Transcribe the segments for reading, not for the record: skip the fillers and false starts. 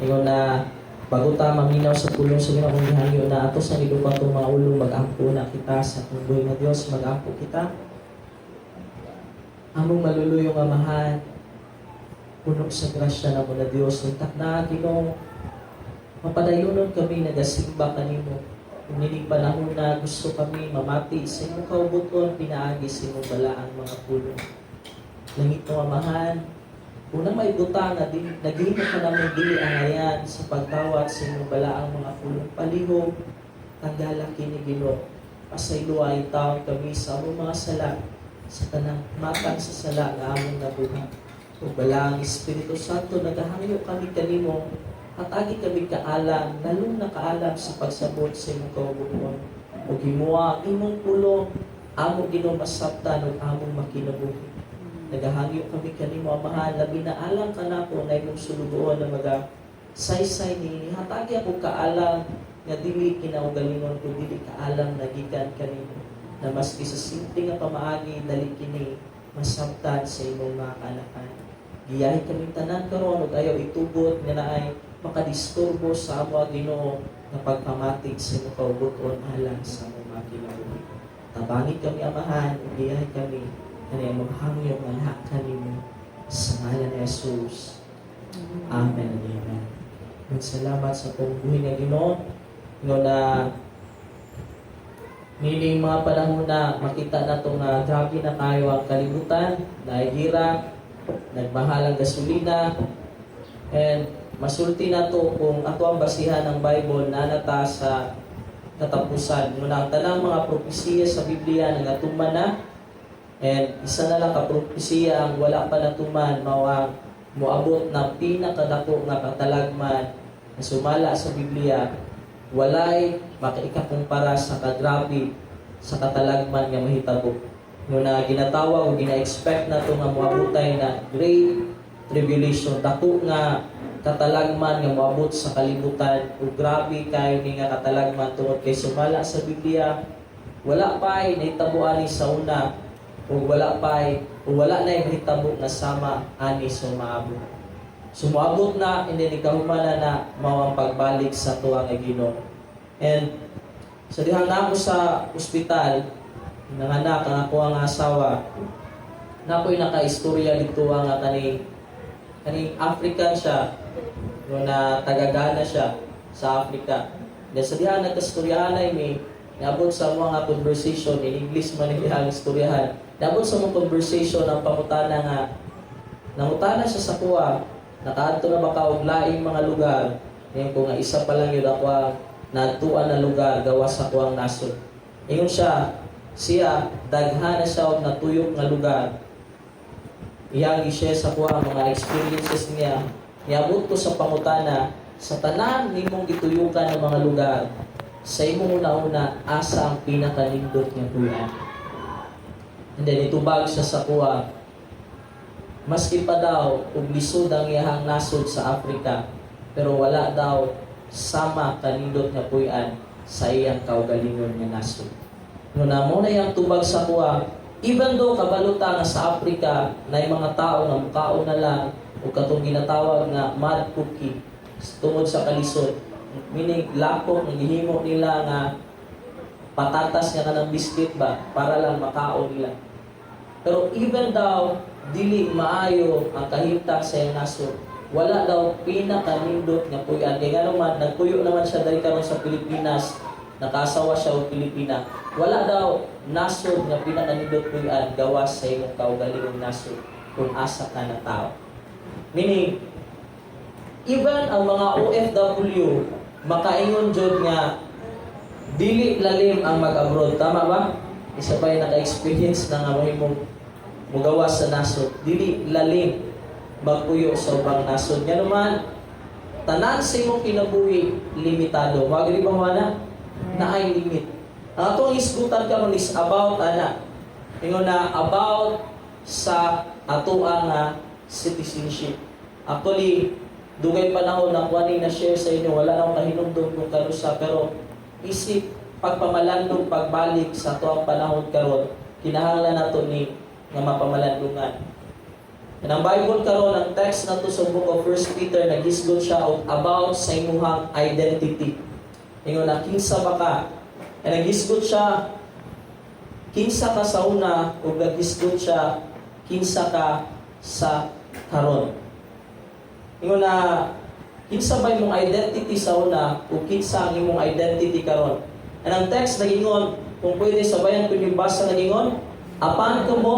Ingon na bago ta maminaw sa pulong sa Ginoo gihanyo na ato sa nidupa tong mga ulo mag-ampo na kita sa tuboy nga Dios mag-ampo kita. Among maluluyong amahan puno sa grasya na mo na Dios untak na Ginoo mapadayonon kami nagasimba kanimo. Kung nining panahon na gusto kami mamati sa imong kaubuton pinaagi sa imong balaang mga pulong. Langit mo amahan, unang may butang na naghimo ka namin dili angayan sa pagtawat sa imong balaang mga pulong palihog, tanggalang kini Ginoo. Pasayloay taon kami sa among mga sala, sa tanang matang sa sala nga among nabuhat. O balaang Espiritu Santo nagahangyo kami kanimo, at agi kami kaalam, lalong nakaalam sa pagsabot sa imong kaubuton. O gimuha imong pulong, amo Ginoo masabtan ug among makinabuhi. Nagahangyo kami kanimo amahan, labi na alam ka na po na imong sulugoon na saysay ni hatagi ako kaalam nga dili kinaugalingon ko dili kaalam na gikan kanimo na maski sa simple nga pamaagi dali kini masabtan sa imong mga kanakan. Giyahi kami tanan karon ug ayaw itubot nga naay makadisturbo sa amo Ginoo nga pagpamatig sa imong kaubuton alang sa among mga kinabuhi. Tabangi kami amahan, ug giyahi kami kaya maghangyo ang lahat kanimo sa ngalan ni Jesus. Amen. Amen. Salamat sa pagbuhay na Ginoo. Na niling mga panahon na makita na itong grabe na kayo ang kalibutan, nahihirap, nagmahal ang gasolina, and masulti na to kung ato ang basihan ng Bible na nata sa katapusan. Ngunang tanang mga propesiya sa Biblia na natuman na, and isa na lang kapropesiya ang wala pa natuman mao moabot na pinakadako nga katalagman na sumala sa Biblia. Walay makaikakumpara sa kagrabe sa katalagman nga mahitabo. Na ginatawag o gina-expect na ito nga moabotay na great tribulation. Dako nga katalagman nga moabot sa kalibutan o grabe kayo ni nga katalagman tungod kay sumala sa Biblia. Wala pa ay nahitabuan ni sa una o wala na yung hitabo na sama ani sumaabot. Sumaabot na, hindi ni kahumana na mawang pagbalik sa tuwang nga Ginoo. And sa dihang na ako sa ospital, nanganak ang ako ang asawa, na ako'y naka-istorya dito ang kaning African siya, na tagagana siya sa Africa. Dahil sa dihang nagkastoryahan ay may naabot sa mga conversation, in English man nila ang istoryahan. Naabot sa mga conversation ang pangutana nga, nangutana siya sa kuwa, nakaadto na ba ka og laing mga lugar, ngayon ko nga isa pa lang yun ako natuan na lugar gawa sa kuwang nasod. Ingon siya, daghan na siya og natuyok nga lugar. Iyang i-share sa kuwa mga experiences niya. Niabot ko sa pangutana, sa tanan nimong gituyukan ng mga lugar, sa imong una-una, asa ang pinakalindot nga kuyan. And then itubag siya sa kuwa, maski pa daw, ug lisod ang iyahang nasod sa Africa, pero wala daw sama kanindot nga puyan sa iyang kaugalingon nga nasod. Nuna mo na iyang tubag sa kuwa, even though kabaluta nga sa Africa, na yung mga tao nga mukaon na lang, o katong ginatawag nga mud cookie, tungod sa kalisod, meaning lako ng gihimo nila nga patatas nga kanang biscuit ba, para lang makaon nila. Pero even daw, dili maayo ang kahimtang sa iyang nasod, wala daw pinakanindot nga puyan. Kaya nga naman, nagpuyo naman siya dahil karon sa Pilipinas, nakasawa siya o Pilipina. Wala daw nasod nga pinakanindot puyan gawas sa iyong kaugalingong nasod kung asa ka na tao. Meaning, even ang mga OFW, makaingon jud nga dili lalim ang mag-abroad. Tama ba? Isa pa yung naka-experience na nga mo gawas sa nasod. Dili lalim magpuyo sa ubang nasod. Nga naman, tanan sa imong kinabuhi, limitado. Magari ba mana? Na ay limit. Ang atong isgutan karon is about, ingon na, about sa ato ang citizenship. Actually, dugay panahon na kuha na share sa inyo, wala na akong kahinumdum kung kanusa, pero isip pagpamalandong pagbalik sa tuwang panahon karon, kinahanglan nato ni nga mapamalandungan. And ang Bible karon, ang text na to sa book of 1 Peter, naghisgot siya about sa imuhang identity. Ingon na, kinsa ba ka? And naghisgot siya, kinsa ka sa una, o naghisgot siya, kinsa ka sa karon. Ingon na, kinsa ba imong identity sa una, o kinsa ang imong identity karon. And ang text nagingon, kung pwede sabayan ko yung basa nagingon, apan ko mo,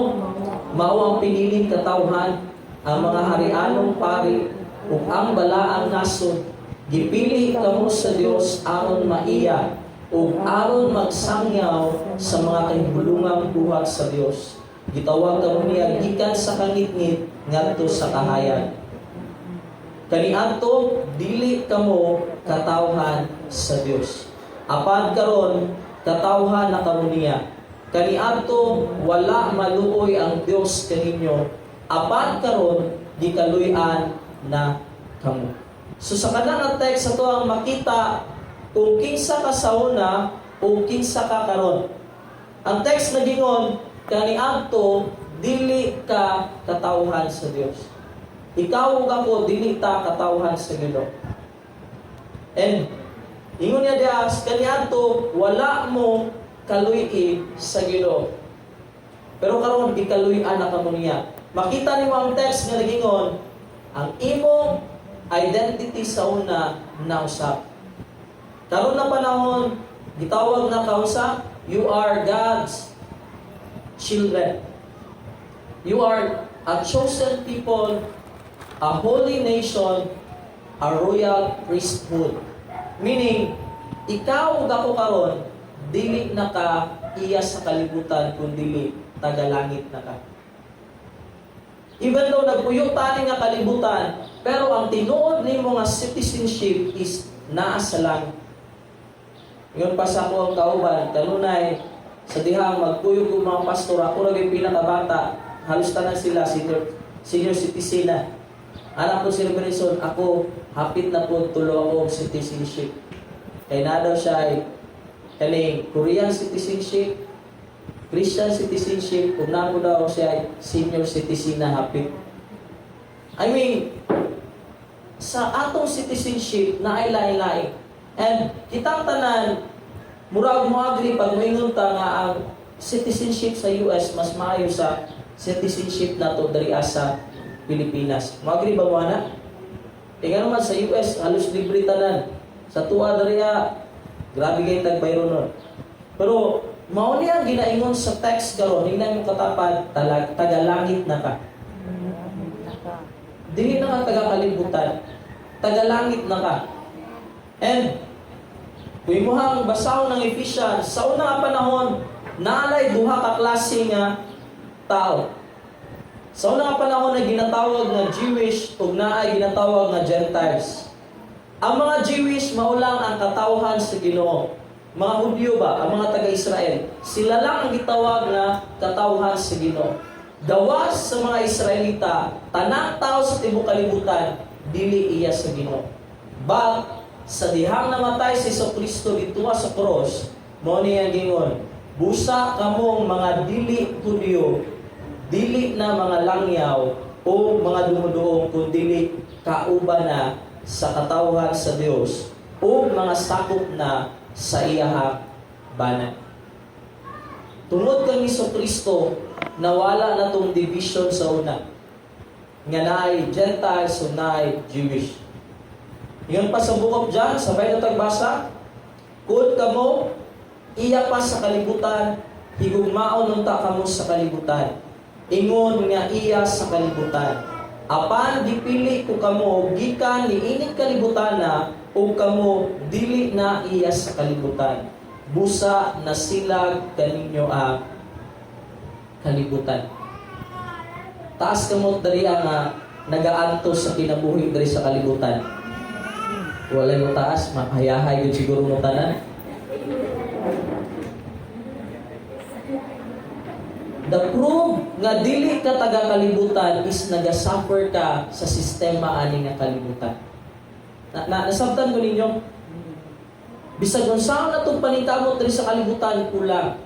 mao ang piniling katawhan, ang mga harianong pari, ug ang balaang nasod, gipili kamo sa Dios aron maiya, ug aron magsangyaw sa mga kahibulungang buhat sa Dios. Gitawag kamo niya gikan sa kangitngit ngadto sa kahayan. Kaniadto dili kamo katawhan sa Dios. Apan karon katawhan na kamo niya. Kaniadto wala maluoy ang Dios kaninyo, apan karon gikaluy-an na kamo. So sa kanang text ato ang makita kung kinsa ka sa una o kinsa ka karon. Ang text nagingon kaniadto dili ka katawhan sa Dios. Ikaw ug ako dili ta katawhan sa Ginoo. And ingon niya dias kaniadto wala mo kaluy sa Ginoo. Pero karon gikaluy-an na kamo niya. Makita niyo ang text nga nagingon, ang imong identity sa una nausap. Karon na panahon, gitawag na kausap, you are God's children. You are a chosen people, a holy nation, a royal priesthood. Meaning, ikaw ug ako karon dili na ka iya sa kalibutan kundi tagalangit na ka. Even though nagpuyok tani nga kalibutan, pero ang tinuod nimo nga citizenship is naa sa langit. Ngayon pa sa ako ang kauban, kanunay sa dihang magpuyok ng mga pastor, ako rin pinakabata, halos tanan sila senior citizen na. Anak ko si Reverison, ako hapit na po tulo ako citizenship. Kaya na daw siya ay kaning Korean citizenship, Christian citizenship, kung na mo daw siya senior citizen na hapit. I mean, sa atong citizenship na ay lain-lain. And kitang tanan, murag mo agree pag moingon ta nga ang citizenship sa US mas maayo sa citizenship nato diri sa Pilipinas. Mo agree ba mo ana? Kaya naman sa US halos libre tanan. Sa tuwa diri grabe kayo tagbayro nun. Pero, mao niya ginaingon sa text karon, hindi mo katapad, tagalangit na ka. Dili na ka taga-kalibutan. Tagalangit na ka. And, kung imuhang basahon ng Ephesians, sa unang panahon, naalay duha ka klase nga tao. Sa unang panahon na ginatawag na Jewish, ug naay ginatawag na Gentiles. Ang mga Jewish maulang ang katawhan sa Ginoo. Mga Hudyo ba, ang mga taga-Israel, sila lang ang gitawag na katawhan sa Ginoo. Gawas sa mga Israelita, tanang tao sa tibuok kalibutan, dili iya sa Ginoo. But sa dihang namatay si Jesucristo dituwa sa cross, mao niya gingon, busa kamong mga dili Hudyo, dili na mga langyaw o mga dumuduong kundi kauban na sa katawhan sa Dios o mga sakop na sa iyahang banal. Tungod kang Jesucristo, nawala na tong division sa una. Nga naay Gentiles o naay Jewish. Ngayon pa sa Book of John, sabay na tagbasa, kung kamo, iya pa sa kalibutan, higugmaon nung ta kamo sa kalibutan. Ingon nga iya sa kalibutan. Apan dipili ko kamo gikan niining kalibutan na o kamo dili na iya sa kalibutan. Busa na silag kaninyo ang kalibutan. Taas kamo diri ang nagaanto sa kinabuhi diri sa kalibutan. Wala yung taas, mahayahay yun siguro mo tanan. The proof nga dili ka taga kalibutan is nagasuffer ka sa sistema ani nga kalibutan. Nasabtan ko ninyo? Bisag kung saan na itong panikamot rin sa kalibutan, kulang.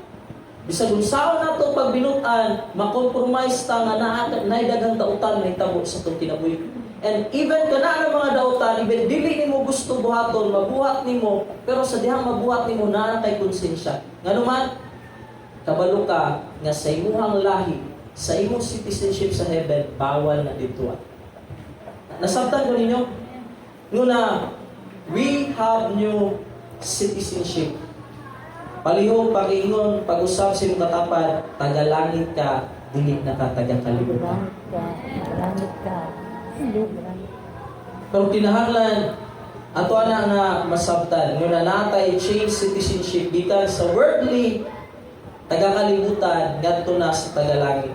Bisag unsaon nato pagbinutan, makompromise ta nga naay daghang dautan na hitabo sa itong kinabuhi. And even kana ng mga dautan, even dili nimo gusto buhaton, mabuhat nimo, pero sa dihang mabuhat nimo naa kay konsensya. Nganuman, kabalo ka nga sa imuhang lahi, sa imong citizenship sa heaven, bawal na dito. Nasabtan ko ninyo? Nguna, we have new citizenship. Palihog, pag-ingon, pag-usap sa imong katapat, tagalangit ka, dili na ka taga-kalibutan. Langit ka. Pero kinahanglan, ato na nga masabtan, nguna natay change citizenship gikan sa worldly taga-kalibutan ngadto na sa tagalangit.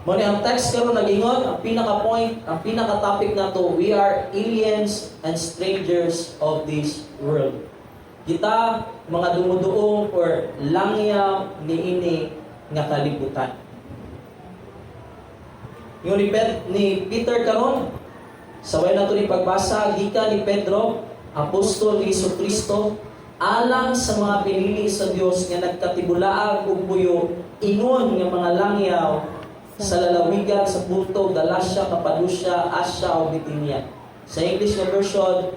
Mo ni ang text karon nag-ingon, ang pinaka-point, ang pinaka-topic nato, we are aliens and strangers of this world. Kita mga dumuduong or langyaw niini nga kalibutan. Yung ni Peter karon, sa way nato ni pagbasa gikan ni Pedro, apostol ni Jesucristo, alang sa mga pinili sa Dios nga nagkatibulaag og buyo, ingon nga mga langyaw sa lalawigan sa Punto, Galacia, Cappadocia, Asia o Bithynia. Sa English na version,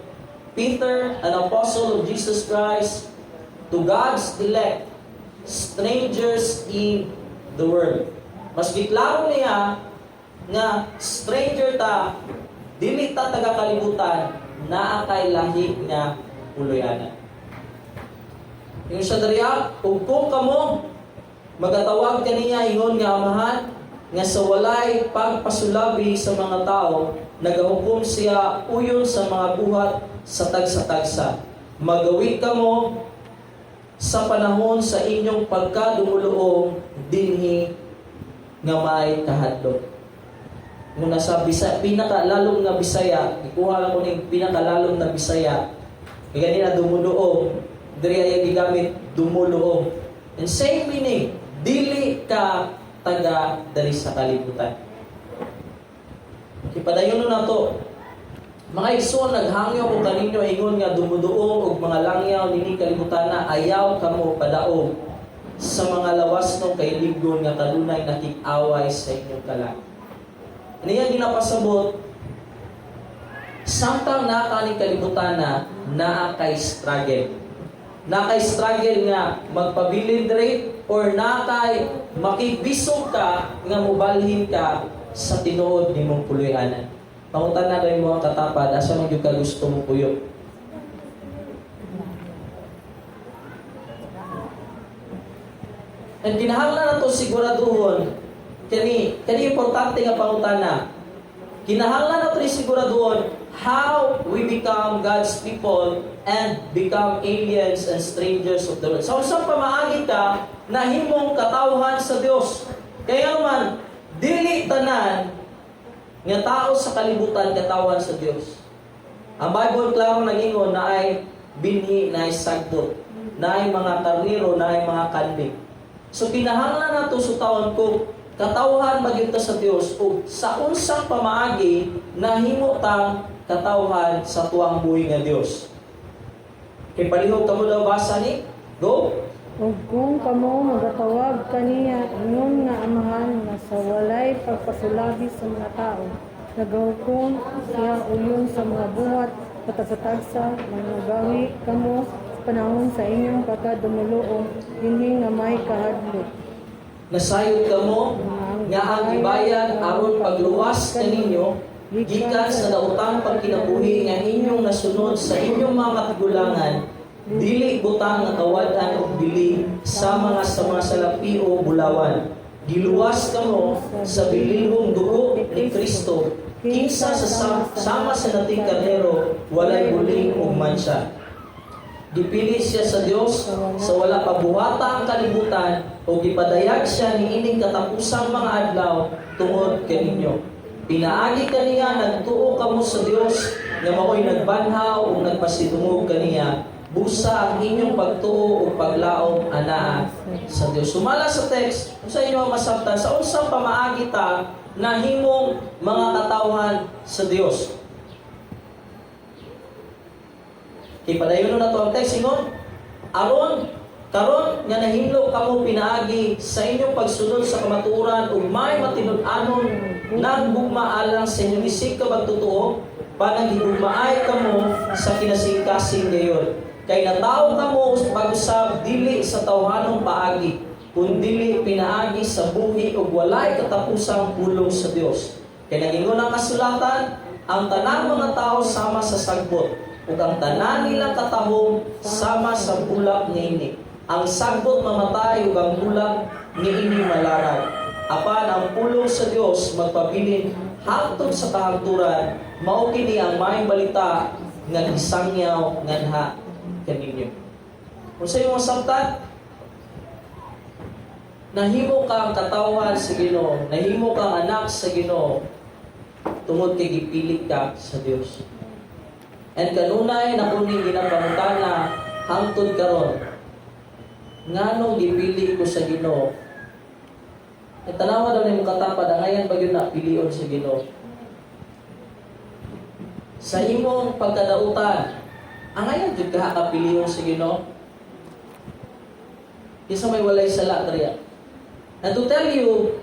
Peter, an apostle of Jesus Christ, to God's elect, strangers in the world. Mas giklaro niya nga stranger ta, dili ta taga-kalibutan, naa kay lahi nga puloy-ana. Yung siya dariya, kung kamo, magatawag kaniya ingon nga amahan, nga sa walay pagpasulabi sa mga tao, nagahukom siya uyon sa mga buhat sa tagsa-tagsa. Magawi kamo sa panahon sa inyong pagkadumuluong dinhi nga may kahadlok. Nung nasa pinakalalong na Bisaya, ikuha lang ko ng pinakalalong na Bisaya, ganina dumuluong, diri ay gigamit dumuluong. And same meaning, dili ka taga dari sa kalibutan. Ipadayon na to. Mga igsoon, naghangyo ko kaninyo ingon nga dumuduong og mga langyaw nini kalibutan na ayaw kamo padaog sa mga lawas ng kailigon nga kanunay nakik-away sa inyong kalang. Ano yan ginapasabot? Samtang nakaning kalibutan na naa kay struggle. Na kay struggle nga magpabilin rate or na kay makibisog ka nga mubalhin ka sa tinuod nimong puloy-anan. Pangutan na kayo mga katapad, asa man yung ka gusto mo puyo. And kinahanglan na to siguraduhon, kani importante nga pangutana. Kinahanglan na to siguraduhon how we become God's people and become aliens and strangers of the world. Sa usang pamaagi ka na himong katawhan sa Dios. Kaya naman, dili tanan nga tao sa kalibutan katawhan sa Dios. Ang Bible klaro nag-ingon na ay binhi, na ay sagbot, na ay mga karniro, na ay mga kanbig. So kinahanglan nato sutawon ko katawhan magyud sa Dios o sa unsang pamaagi nahimo tang katawhan sa tuang buhi nga Dios. Kay palihog kamo daw basa ni go. Ug kung kamo magatawag kaniya ingon nga amahan nga sa walay pagpasulabi sa mga tao, nagahukom siya uyon sa mga buhat patagsa-tagsa, managawi kamo sa panahon sa inyong pagkadumuluong dinhi nga may kahadlok. Nasayod kamo nga ang ibayan aron pagluwas kaninyo gikan sa daotang pagkinabuhi nga inyong nasunod sa inyong mga katigulangan, dili butang nga kawadan og dili sa mga salapi o bulawan. Giluwas kamo sa bilihong dugo ni Kristo, kinsa sa sama sa nating karnero, walay buling o mansa. Dipili siya sa Dios sa wala pabuhata ang kalibutan o gipadayag siya ni ining katapusang mga adlaw tungod kaninyo. Pinaagi kaniya, nagtuo kamo sa Dios nga mao'y nagbanhaw o nagpasidungog kaniya, busa ang inyong pagtuo o paglaom anaa sa Dios. Sumala sa text, kung sa inyo ang masabtan, sa unsang pamaagi ta na himong mga katawhan sa Dios. Ipadayon na to ang text, ingon, aron Karon nga nahilo kamo pinaagi sa inyong pagsunod sa kamatuoran ug may matinud-anon naggugma alang sa inyong isig ka pagtotoo panagigugmaay kamo sa kinasingkasing gayon. Kay natawo kamo pag-usab dili sa tawhanong paagi, kundi pinaagi sa buhi ug walay katapusang pulong sa Dios. Kay nagingon ang kasulatan, ang tanang mga tao sama sa sagbot, ug ang tanan nilang katahom sama sa bulak niini. Ang sagbot mamatay ug ang bulak niini malarag. Apan ang pulong sa Dios magpabilin hangtod sa kahangturan, mao kini ang maayong balita nga gisangyaw nganha kaninyo. Unsa imong sabtan? Nahimo kang katawhan sa Ginoo, nahimo kang anak sa Ginoo tungod kay gipili ka sa Dios. And kanunay na kuning ginapangutana hangtod karon. Nganong gipili ko sa Ginoo? Tanawa daw ni katapad angayan ba gyud na pilion sa Ginoo? Sa imong pagkadautan, angayan jud ka pilion sa Ginoo? Kisa may walay sala diriya. And to tell you,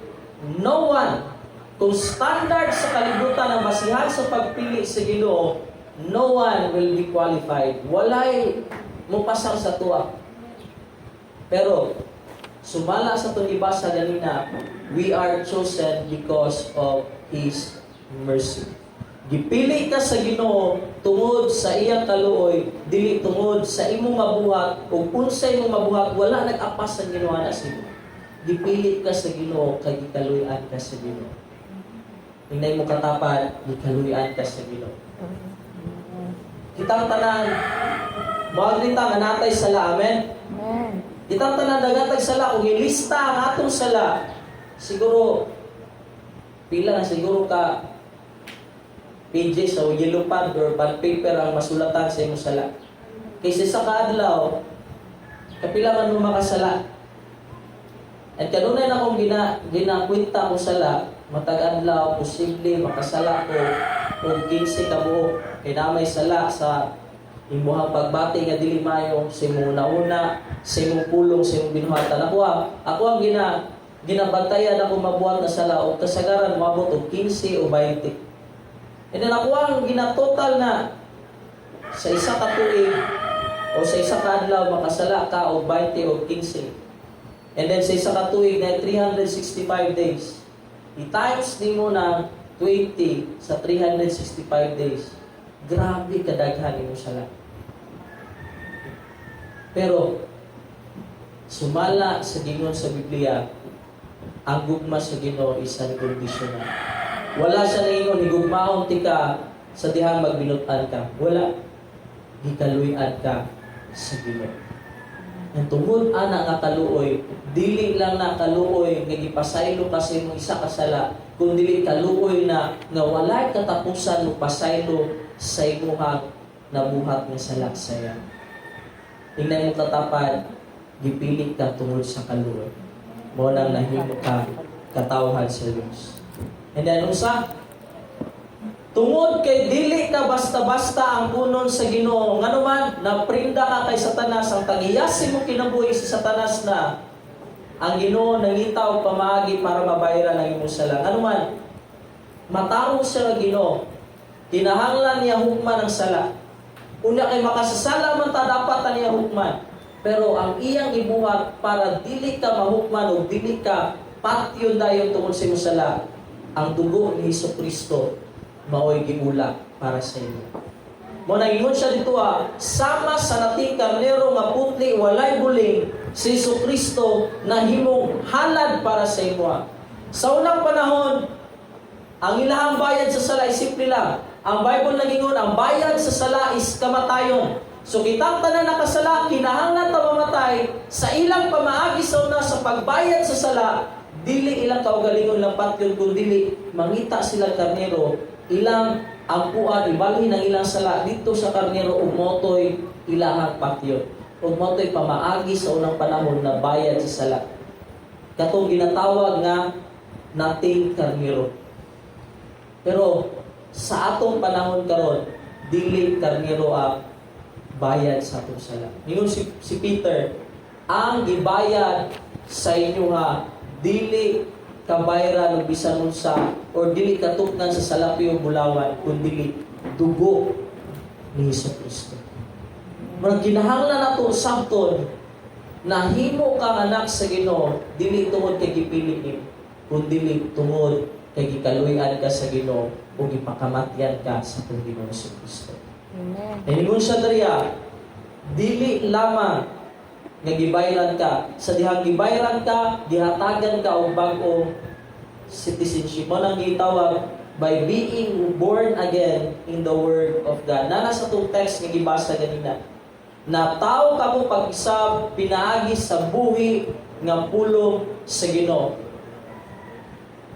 no one, kung standard sa kalibutan ang basihan sa pagpili sa Ginoo, no one will be qualified. Walay mo pasang sa tuwa. Pero, sumala sa itong ibasa ganina, we are chosen because of His mercy. Gipili ka sa Ginoo tungod sa iyang kaluoy, dili tungod sa imong mabuhat, o unsay imong mabuhat, wala nag-apas sa Ginoo na sa imo. Gipili ka sa Ginoo kay gikaluyan ka sa Ginoo. Tingnan mo katapad, gikaluyan ka sa Ginoo. Kitang tanan, magrita nga natay sala, amen? Amen. Kitang tanan dagatag sala, kung ilista ang atong sala, siguro, pila na siguro ka pages o yellow pad or bond paper ang masulatan sa imong sala. Kaysa sa kaadlaw, kapila man mo makasala. At kanunay na kung ginakwinta ko sala, matag-adlaw, posible makasala ko kung 15 ka buok. Kaya na may sala sa imuhang pagbati nga dili mayo sa imong nauna, sa imong pulong, sa imong binuhatan. Ako ang ginabantayan ako mabuhat na sala o kasagaran mabot og 15 o 20. And then ako ang ginatotal na sa isa ka tuig o sa isa ka adlaw makasala ka o 20 o 15. And then sa isa ka tuig na 365 days. I-times din mo ng 20 sa 365 days. Grabe kadaghan mo sala. Pero sumala sa Ginoo sa Biblia, ang gugma sa Ginoo is unconditional. Wala siya naingon, higugmaon ti ka sa dihang magbinutan ka. Wala. Gikaluyan ka sa Ginoo. Ang tungod ana nga kaluoy, dili lang na kaluoy nga gipasaylo kasi mo isa ka sala, kung dili kaluoy na nga walay katapusan mo pasaylo sa imuhang nabuhat nga sala saya. Tingnan mo katapad, gipili ka tungod sa kaluoy. Mo nang nahimo ka katawhan sa Dios. And then usa, tungod kay dili ka basta-basta ang punon sa Ginoo, nganuman naprinda ka kay Satanas, ang tagiyasin mo kinabuhi sa Satanas na ang Ginoo nangita og pamaagi para mabayaran ang imong sala. Nganuman matarong siya nga Ginoo, kinahanglan niya hukman ang sala. Unya kay makasasala man ta dapat niya hukman. Pero ang iyang ibuhat para dili ka mahukman o dili ka patyon dayon tungod sa imong sala, ang dugo ni Hesukristo mao'y giula para sa inyo. Mo naingon siya dito sama sa nating karnero nga putli walay buling, si Hesukristo nahimong halad para sa imo. Sa unang panahon, ang ilahang bayad sa sala is simple lang. Ang Bible nagingon, ang bayad sa sala is kamatayon. So kitang tanan nakasala, kinahanglan ta mamatay sa ilang pamaagi sa una sa pagbayad sa sala. Dili ilang kaugalingon lang patyon kung dili mangita sila karnero, ilang ampuan ibalhin ang ilang sala dito sa karnero ug motoy ilahang patyon. Ug motoy pamaagi sa unang panahon na bayad sa sala. Katong ginatawag nga nating karnero. Pero sa atong panahon karon, dili karnero ang bayad sa atong sala. Ningon si Peter, ang gibayad sa inyo ha, dili kabayran o bisan unsa or dili katuknan sa salapi o bulawan kundi dugo ni Jesucristo. Murag kinahanglan nato sabton na himo kang anak sa Ginoo dili tungod kay gipili nimo kundi tungod kay gikaluy-an ka sa Ginoo o gipakamatyan ka sa atong Ginoo Jesucristo. Amen. Ingon siya diriya, dili lamang nga gibayran ka, sa dihang gibayran ka, gihatagan ka og bag-ong citizenship. Mo nang gitawag by being born again in the Word of God. Nana sa itong text nga gibasa ganina, na tao ka mo pag-isab, pinaagi sa buhi nga pulong sa Ginoo.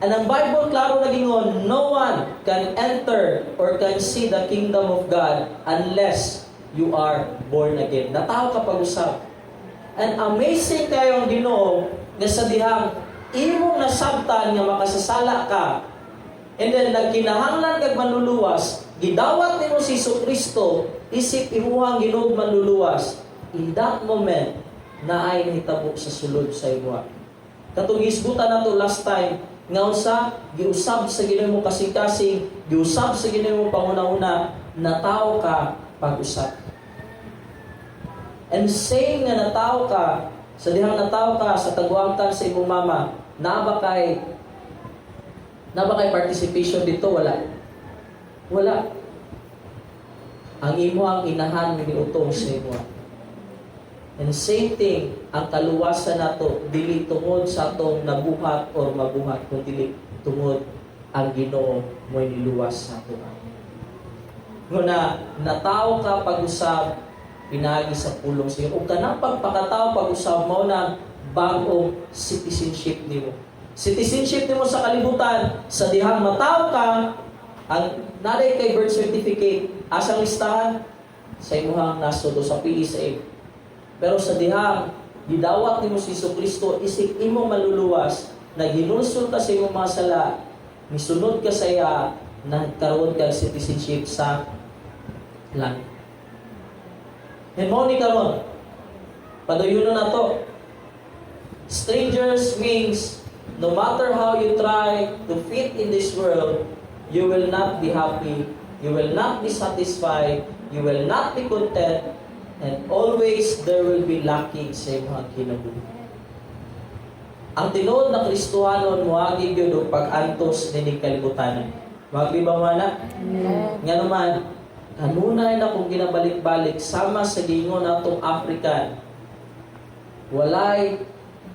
And ang Bible klaro na gingon, no one can enter or can see the kingdom of God unless you are born again. Na tao ka pag-usab. And amazing kayo ang Ginoo na sa dihang imong nasabtan nga makasasala ka and then nagkinahanglan kag manluluwas, gidawat nimo si Jesucristo isip imuhang Ginoo manluluwas. In that moment na ay nahitabo sa sulod sa imo. Katong gisgutan nato last time nga usa giusab sa Ginoo mo kasing-kasing, giusab sa Ginoo mo panguna-una na tao ka pag-usab. And saying nga natao ka, sa dihang natao ka sa tagwangtan sa imong mama, na ba kay participation dito? Wala. Wala. Ang imo ang inahan niutong sa imo. And same thing, ang kaluwasan nato dili tungod sa atong nabuhat or mabuhat, kundi tungod ang Ginoo mo niluwas sa ato. Nguna natao ka pag-usab pinagi sa pulong sa iyo. O kanang pagpakatao pag-usab mo na bagong citizenship nimo. Citizenship nimo sa kalibutan, sa dihang matao ka, ang naday kay birth certificate, asang listahan sa imuhang nasod o sa PSA. Pero sa dihang gidawat nimo si Jesucristo, isip imo maluluwas, naghinulsol ka sa imong mga sala, misunod ka sa iya, nagkaroon ka citizenship sa langit. And mo ni karon, padayunon na to. Strangers means no matter how you try to fit in this world, you will not be happy, you will not be satisfied, you will not be content, and always there will be lacking sa imong kinabuhi. Ang tinuod na Kristohanon moagi gyud og pag-antos nining kalibutan. Wag ba mana? Nga naman kanunay na kung ginabalik-balik sama sa gingon natong African, walay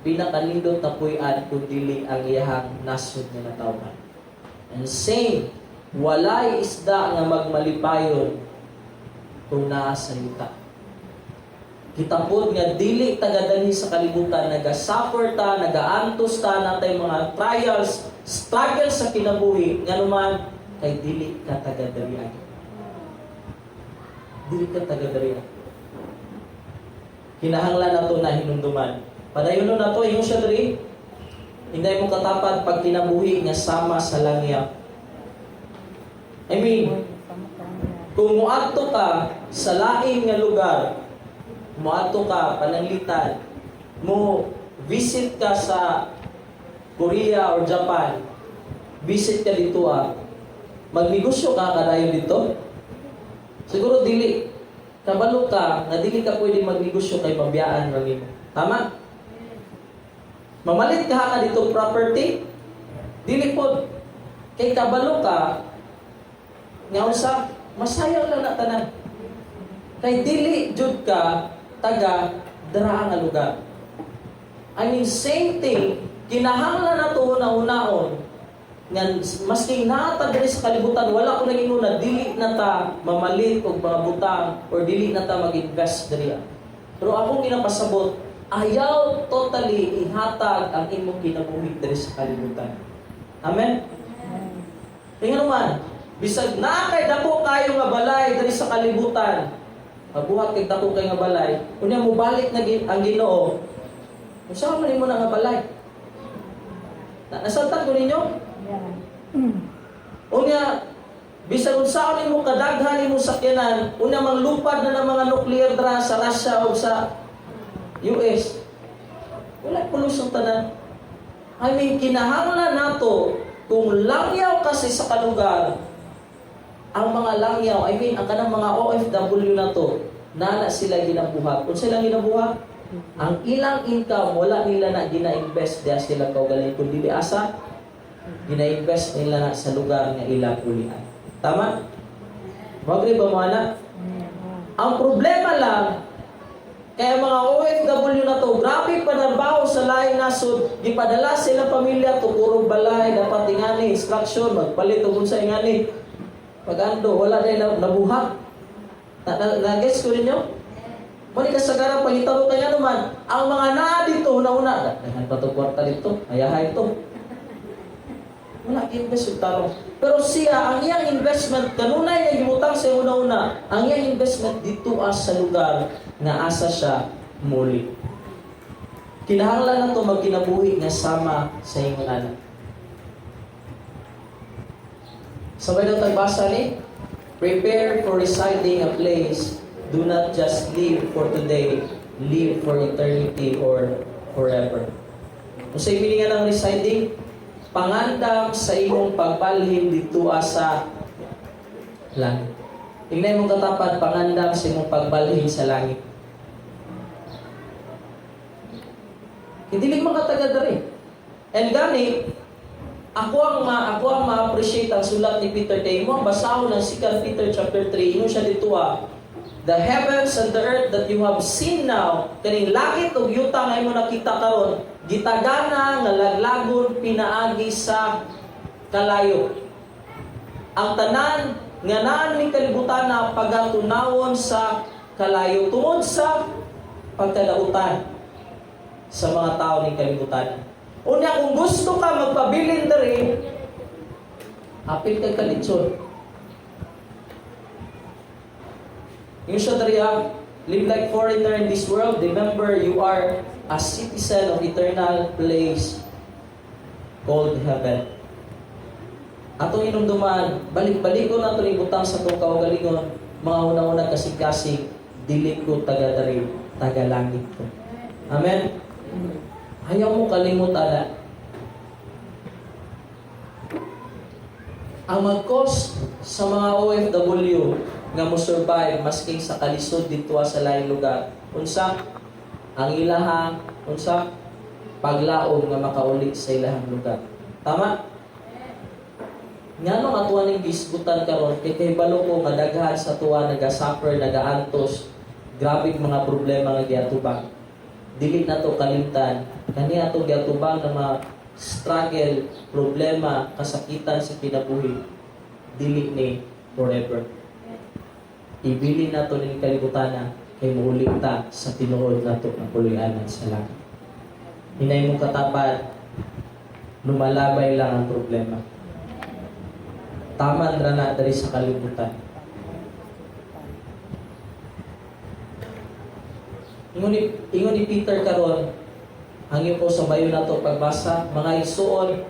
pinakanindot na puy-an kundi ang iyahang nasod nga natawhan. And same, walay isda nga magmalipayon kung naa sa yuta. Kitapod nga dili tagadani sa kalibutan, naga-suffer ta, naga-antos ta natay mga trials, struggles sa kinabuhi, nga naman kay dili ka tagadarian. Dili ka taga-dariya. Kinahanglan nato na hinumduman. Padayonon nato ingon siya diri. Hinday mo katapad pag kinabuhi nga sama sa langya. I mean, kung muadto ka sa lain nga lugar, muadto ka pananglitan, mo visit ka sa Korea or Japan, visit ka dito magnegosyo ka kadayon dito? Siguro dili. Kabalo ka, na dili ka pwede magnegosyo kay pabiyaan lang nimo. Tama? Mamalit ka dito property? Dili pod. Kay kabalo ka, nga usa, masayang lang na tanan. Kay dili jud ka taga dara nga lugar. I mean, same thing, kinahanglan nato na unaon nga maski naata diri sa kalibutan, wala ko naging una dili na ta mamalit og mga butang or dili na ta mag-invest diri. Pero akong ginapasabot, ayaw totally ihatag ang imong kinabuhi diri sa kalibutan. Amen. Kaya naman, bisag na kay dako kayo nga balay diri sa kalibutan, mabuhat kay dako kay nga balay, unya mo balik na ang Ginoo. Unsa man nimo na nga balay? Nasaltan ko ninyo? Unya, bisag unsaon nimo kadaghan nimo sakyanan, unya manglupad na ng mga nuclear dra sa Russia o sa US. Wala polusyon tanan. I mean, kinahanglan nato kung langyaw kasi sa kalugar, ang mga langyaw, I mean, ang kanang mga OFW na to, nana sila ginabuhat. Kung sila ginabuhat, ang ilang income, wala nila na gina-invest diya sila kaugaling, kundi asa, gina-invest nila na sa lugar nga ilang ulian. Tama? Magri ba mga anak? Ang problema lang, kaya mga OFW na to, grabe panarbaho sa laing nasod, gipadala silang pamilya, tukurong balay, dapat ingani, instruction, magpalit kung sa ingani. Pag-ando, wala na nabuhat. Na-guess ko ninyo? Mali kasagaran, pangitaro kanya naman, ang mga na dito, una-una, dahan pa ito kwarta dito, ayahay ito. Wala invest yung tarong. Pero siya, ang iyang investment, kanunay niya gimutang sa una-una, ang iyang investment dito sa lugar na asa siya muli. Kinahanglan na ito magkinabuhi nga sama sa iyong anak. Sabay daw tagbasa ni, prepare for residing a place. Do not just live for today, live for eternity or forever. Kung sa ibilingan ng residing, pangandam sa imong pagbalhin dito sa langit. Tingnan mong katapat, pangandam sa imong pagbalhin sa langit. Hindi lang makatagad rin. And gani, ako ang ma-appreciate ang sulat ni Peter kay mo, basahon ng 2 Peter chapter 3, ino siya dito the heavens and the earth that you have seen now, kaning langit ug yuta nga imo nakita karon, gitagana nga laglagon pinaagi sa kalayo. Ang tanan nga naan ni kalibutan na pagatunawon sa kalayo tungod sa pagkadautan sa mga tao ni kalibutan. Unya kung gusto ka magpabilin diri, apil kay kalitson. Yung siya dariya, live like foreigner in this world. Remember, you are a citizen of eternal place called heaven. Atong inumduman, balik-balik ko na ito ibutang sa itong kaugalingon, mga una-una kasing-kasing, dili ko taga-dari, taga-langit ko. Amen? Ayaw mo kalimutan na. Ang mag-cause sa mga OFW nga mo survive masking sa kalisod dito sa laing lugar. Unsa ang ilahang paglaom nga makauli sa ilahang lugar. Tama? Ngano atuan ning gisgutan karon kay kahibalo ko nga daghan sa tuwa naga-suffer, naga-antos, grabe mga problema nga giatubang. Dili na to kalimtan. Kani ato giatubang nga mga struggle, problema, kasakitan sa kinabuhi. Dili ni forever. Ibili na ito ng kalibutan na kay muulit ta sa tinuod na ito ang pulianan sa langit. Hinay mong katapat, lumalabay lang ang problema. Taman ra na dari sa kalibutan. Ingon ni Peter karon, hangyo ko sa bayo na ito pagbasa, mga isuon,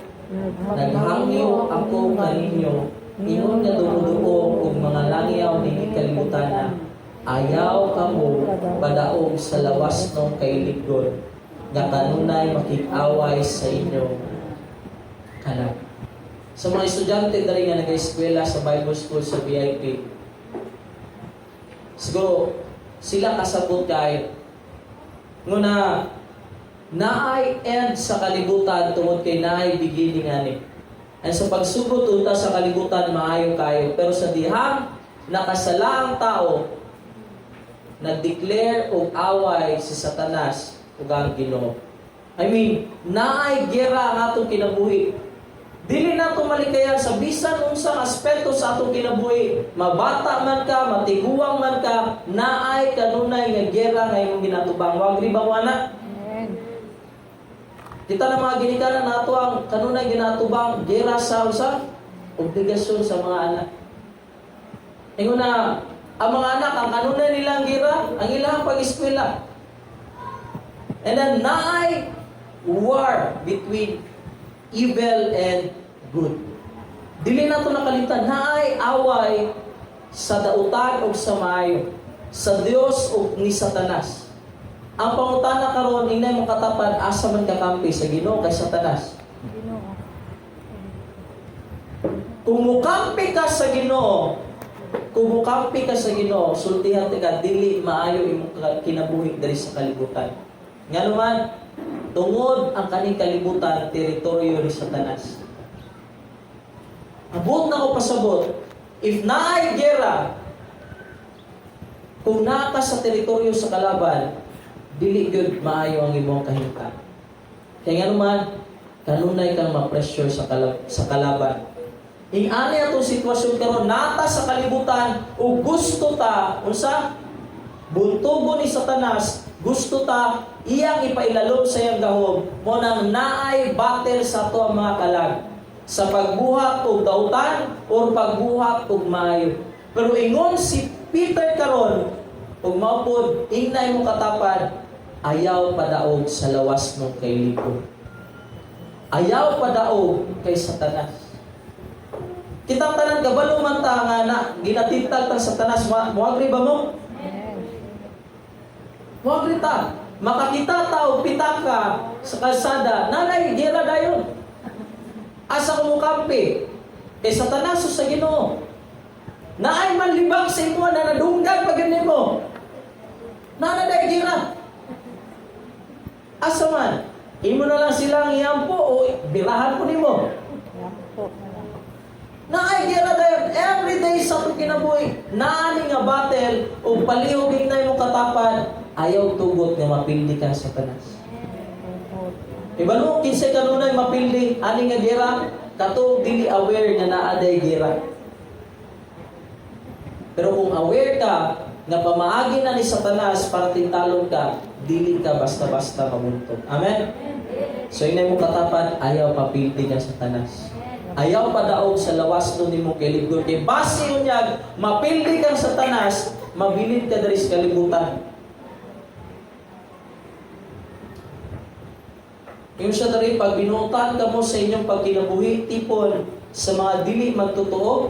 naghangyo ako kaninyo, ingon nga dumuduo kung mga langyaw ni kalibutan na ayaw kamo padaog sa lawas ng kailigod nga kanunay makik-away sa inyo kanak. Sa mga estudyante dali nga nag-eskwela sa Bible School sa VIP, siguro sila kasabot kay nguna naay end sa kalibutan tungod kay naay beginning ani. Ay sa pagsugod unta sa kalibutan maayo kayo, pero sa dihang nakasalaang tao nag-declare og away si Satanas ug ang Ginoo. I mean, naay gera ang atong kinabuhi. Dili nato malikayan sa bisan unsang aspeto sa atong kinabuhi. Mabata man ka, matiguang man ka, naay kanunay nga gera nga imong ginatubang. Wag ribawana. Kita na mga ginikanan nato ang kanunay ginatubang gera sa usa obligasyon sa mga anak. Ingon na ang mga anak ang kanunay nilang gera ang ilang pag-eskwela. And then naay war between evil and good. Dili nato nakalimutan naay away sa dautan ug sa maayo, sa Dios ug ni Satanas. Ang pangutana karon inay mo katapan asa man kakampi sa Ginoo kay Satanas. Ginoo. Kung mukampi ka sa Ginoo, sultihan ka dili maayo imong kinabuhi diri sa kalibutan. Nga naman, tungod ang kaning kalibutan teritoryo ni Satanas. Abot na ko pasabot, if naay gera, kung naa ka sa teritoryo sa kalaban, dili gyud maayo ang imong kahimtang. Kaya nga naman, kanunay kang ma-pressure sa kalaban. Ing-ani atong sitwasyon karon nata sa kalibutan o gusto ta unsa buntugon ni Satanas, gusto ta iyang ipailalom sa iyang gahom mo nang naay battle sa ato ang mga kalag sa pagbuhat og dautan o pagbuhat og maayo. Pero ingon si Peter karon ug maupod inay mo katapad, ayaw padaog sa lawas ng kay libo. Ayaw padaog kay Satanas. Kitang tanan kabalo man ta nga na ginatintag ta Satanas, moagri ba mo? Moagri ta. Makakita ta og pitaka sa kalsada, nanay gera dayon. Asa ko mo kampi? Satanas sa Ginoo. Naay man libang sa imo na nadunggan pag mo. Nanaday gira. Asa man? Imo na lang silang iampo o birahan ko nimo. Naay gira dayon every day sa to kinabuhi. Naani nga battle o palihog inay mo katapad, ayaw tugot nga mapildi ka sa Satanas. Iba no, kinsay kanunay mapildi ani nga gira, kato dili aware nga naaday gira. Pero kung aware ka nga pamaagi na ni Satanas para tintalon ka, dili ka basta-basta mabuntog. Amen? So inay mo katapad, ayaw papildi ka sa Satanas. Ayaw padaog sa lawas nun nimo kay libro. Kay base yun yan, mapildi kang Satanas, mabilid ka dari sa kalibutan. Yung siya dari, pag binutan ka mo sa inyong pagkinabuhi, tipon sa mga dili magtotoo,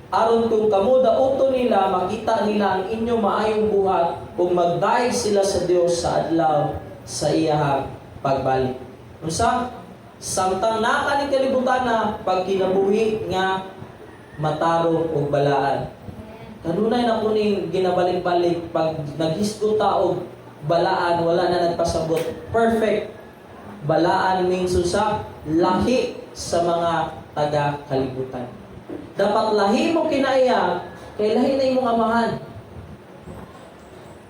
aron kung kamo dauto nila, makita nila ang inyong maayong buhat, kung magdaig sila sa Dios sa adlaw sa iyahang pagbalik. Unsa? Samtang naka ni kalibutan na pagkinabuhi nga matarong o balaan. Kanunay na kuning ginabalik-balik pag naghisgo ta og balaan, wala na nagpasabot. Perfect. Balaan means sa lahi sa mga taga-kalibutan. Dapat lahi mo kinaya, kay lahi na imong amahan.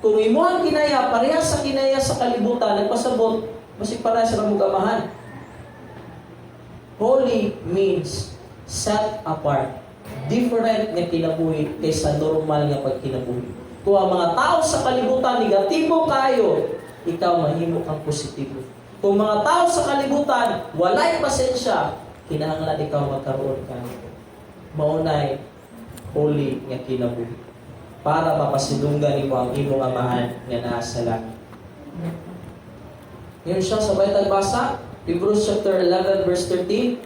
Kung imuhang kinaya, parehas sa kinaya sa kalibutan, nagpasabot, masig parehas sa mong amahan. Holy means set apart. Different nga kinabuhi kaysa normal nga pagkinabuhi. Kung ang mga tao sa kalibutan negatibo kayo, ikaw mahimo kang positibo. Kung mga tao sa kalibutan walay pasensya, kinahanglan ikaw magkaroon ka maunay holy nga kinabuhi para mapasidunggan nimo ang imong amahan nga naa sa langit. Ngayon siya sa baytag basa, Hebrews chapter 11 verse 13,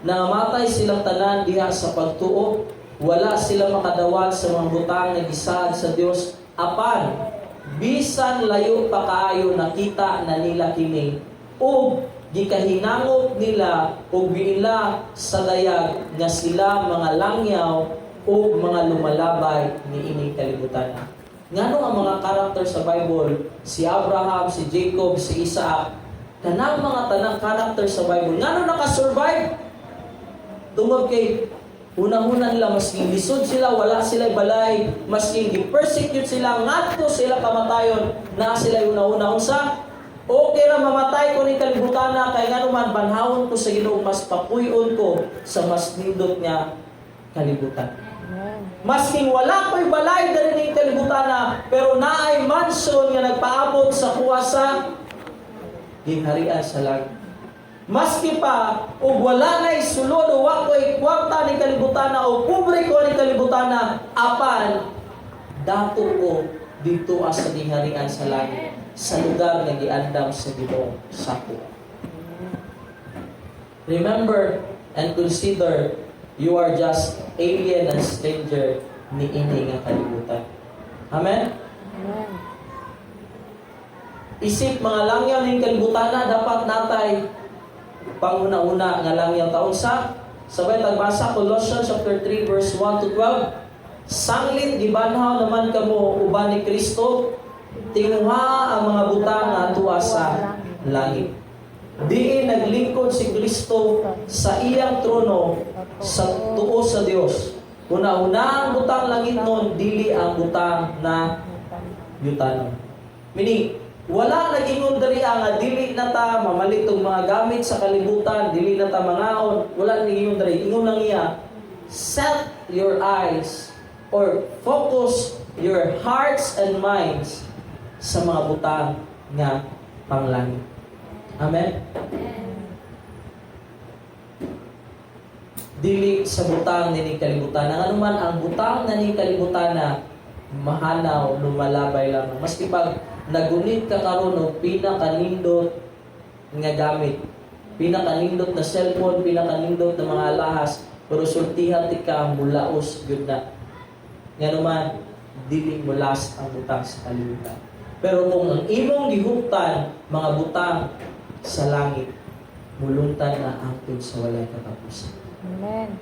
nangamatay silang tanan diha sa pagtuo, wala silang makadawal sa mga butang nga gisaad sa Dios, apan bisan layo pa kaayo nakita na nila kini, ug gikahinangop nila ug giila sa dayag nga sila mga langyaw ug mga lumalabay niining kalibutan. Ngano ang mga karakter sa Bible, si Abraham, si Jacob, si Isaac, kanang mga tanang karakter sa Bible, ngano naka-survive? Tungod kay unang-una nila, masking lisod sila, wala sila balay, masking gi-persecute sila, ngadto sila kamatayon, na sila una-una. Unsa? Okay ra mamatay ko ni kalibutan na, kay ngano man banhawon ko sa Ginoo, mas papuyon ko sa mas nindot nga kalibutan. Masking wala ko'y balay dali ni kalibutan na, pero naay mansion nga nagpaabot sa kuwasa ginharian sa langit. Maski pa ug wala nay sulod o wa ko'y kwarta ni kalibutan na o pobre ko ni kalibutan na, apan dato ko dito sa ginharian sa langit, sa lugar nga giandam sa Ginoo sako. Remember and consider, you are just alien and stranger ni ini nga kalibutan. Amen? Amen. isip mga langyaw ning kalibutan na dapat natay panguna-una nga langyaw taon sa sabay tagbasa Colossians chapter 3 verse 1 to 12. Sanglit gibanhaw naman kamo uban ni Kristo, tinguha ang mga butang nga atuwa sa langit. Diin naglingkod si Kristo sa iyang trono sa tuo sa Dios. Una-una ang butang langit noon, dili ang butang na yutanon. Meaning, wala nag-ingon diri nga dili na ta mamalit og mga gamit sa kalibutan, dili na ta mangaon, wala nag-ingon diri. Ingon lang iya, set your eyes or focus your hearts and minds sa mga butang nga panglangit. Amen? Dili sa butang ni kalibutan. Ang anuman ang butang na ni kalibutan na mahanaw, lumalabay lang. Maski pag nagunit ka karon og pinakanindot nga gamit, pinakanindot na cellphone, pinakanindot na mga alahas, pero sultihan ti ka mulaos gyud na. Nga naman, dili mo last ang butang sa kalibutan. Pero kung ang imong gihuptan mga butang sa langit, muluntan na angkod sa walay katapusan. Amen.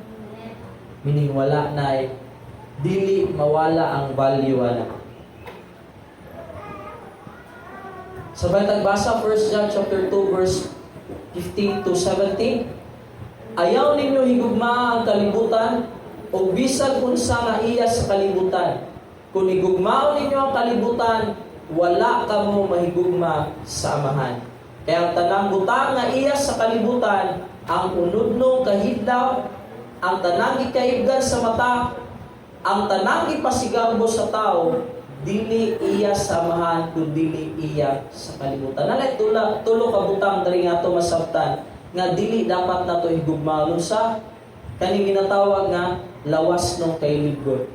Meaning wala na dili mawala ang value ana. Sabay tagbasa 1 John chapter 2 verse 15 to 17. Ayaw ninyo higugma ang kalibutan o bisag unsa nga iya sa kalibutan. Kung higugmao ninyo ang kalibutan, wala kamo mahigugma sa amahan. Kaya ang tanang butang nga iya sa kalibutan, ang unudnong kahidlaw, ang tanang ikaibgan sa mata, ang tanang ipasigambo sa tao, dili iya sa amahan, kundi iya sa kalibutan. Nalay tulo ka butang diri nga ato masabtan nga dili dapat nato higugmaon sa kaning ginatawag nga lawas ng kailigon.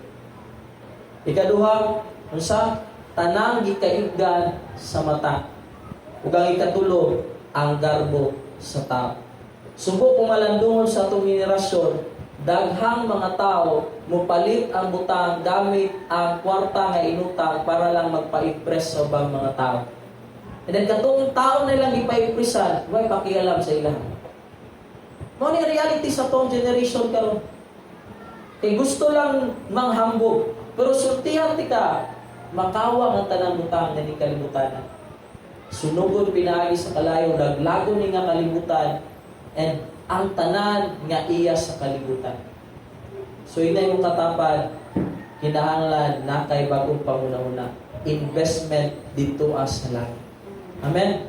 Ikaduha, unsa? Tanang gikaibgan sa mata. Ug ang ikatulo, ang garbo sa tao. Subo kung malandungon sa atong henerasyon, daghang mga tao mupalit ang butang gamit ang kwarta nga inutang para lang magpa-impress sa ubang mga tao. And then katong tao na lang ipa-impressan, way pakialam sa ilang. Mo ni reality sa tong generation karon. Kay gusto lang manghambog, pero sultihan ti ka makawang ang tanang butang na ni kalibutan. Sunugon pinaagi sa kalayo, naglago ni nga kalibutan, and ang tanan nga iya sa kalibutan. So ina yung katapan, kinahanglan na kay bagong panguna-una, investment dito sa langit. Amen?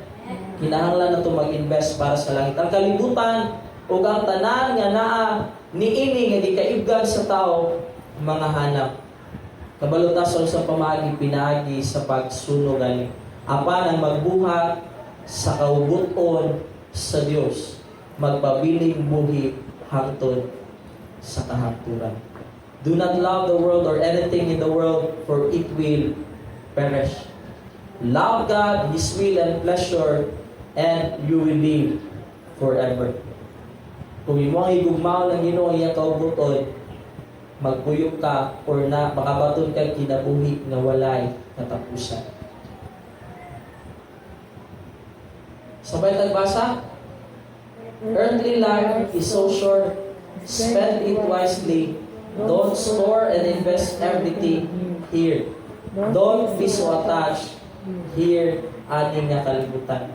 Kinahanglan na ito mag-invest para sa langit. Ang kalibutan, o ang tanan nga naa, niini nga di kaibgan sa tao, mga hanap. Kabalutason sa pamagi, pinaagi sa pagsunog ani. Apan ang magbuhat sa kaubuton sa Dios, magpabiling buhi hangtod sa kahapturan. Do not love the world or anything in the world, for it will perish. Love God, His will and pleasure, and you will live forever. Kung imo ang igugmao ng Ginoo iyang kaubuton, magbuyok ka or na makabaton kay kinabuhi nga walay katapusan. Sabay tagbasa, earthly life is so short, spend it wisely. Don't store and invest everything here. Don't be so attached here ani nga kalibutan.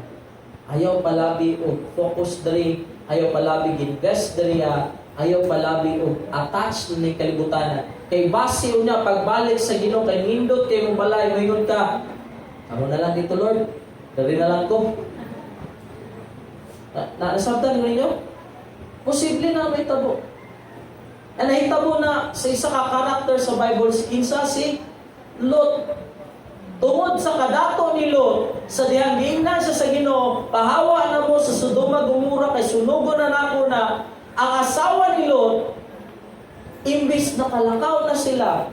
Ayaw palabi og focus diri, ayaw palabi invest diri, ayaw palabi og attached ni kalibutan. Kay base unya pagbalik sa Ginoo kay nindot kay mo balay moingon ka. Amo na lang dito Lord. Dali na lang ko. Nasabtan ninyo? Posible na may tabo. And nahitabo na sa isa ka karakter sa Bible, kinsa si Lot. Tungod sa kadato ni Lot, sa dihang giingnan siya sa Ginoo, pahawa na mo sa Sodoma Gomora kay sunugon na nako na ang asawa ni Lot, imbis na kalakaw na sila.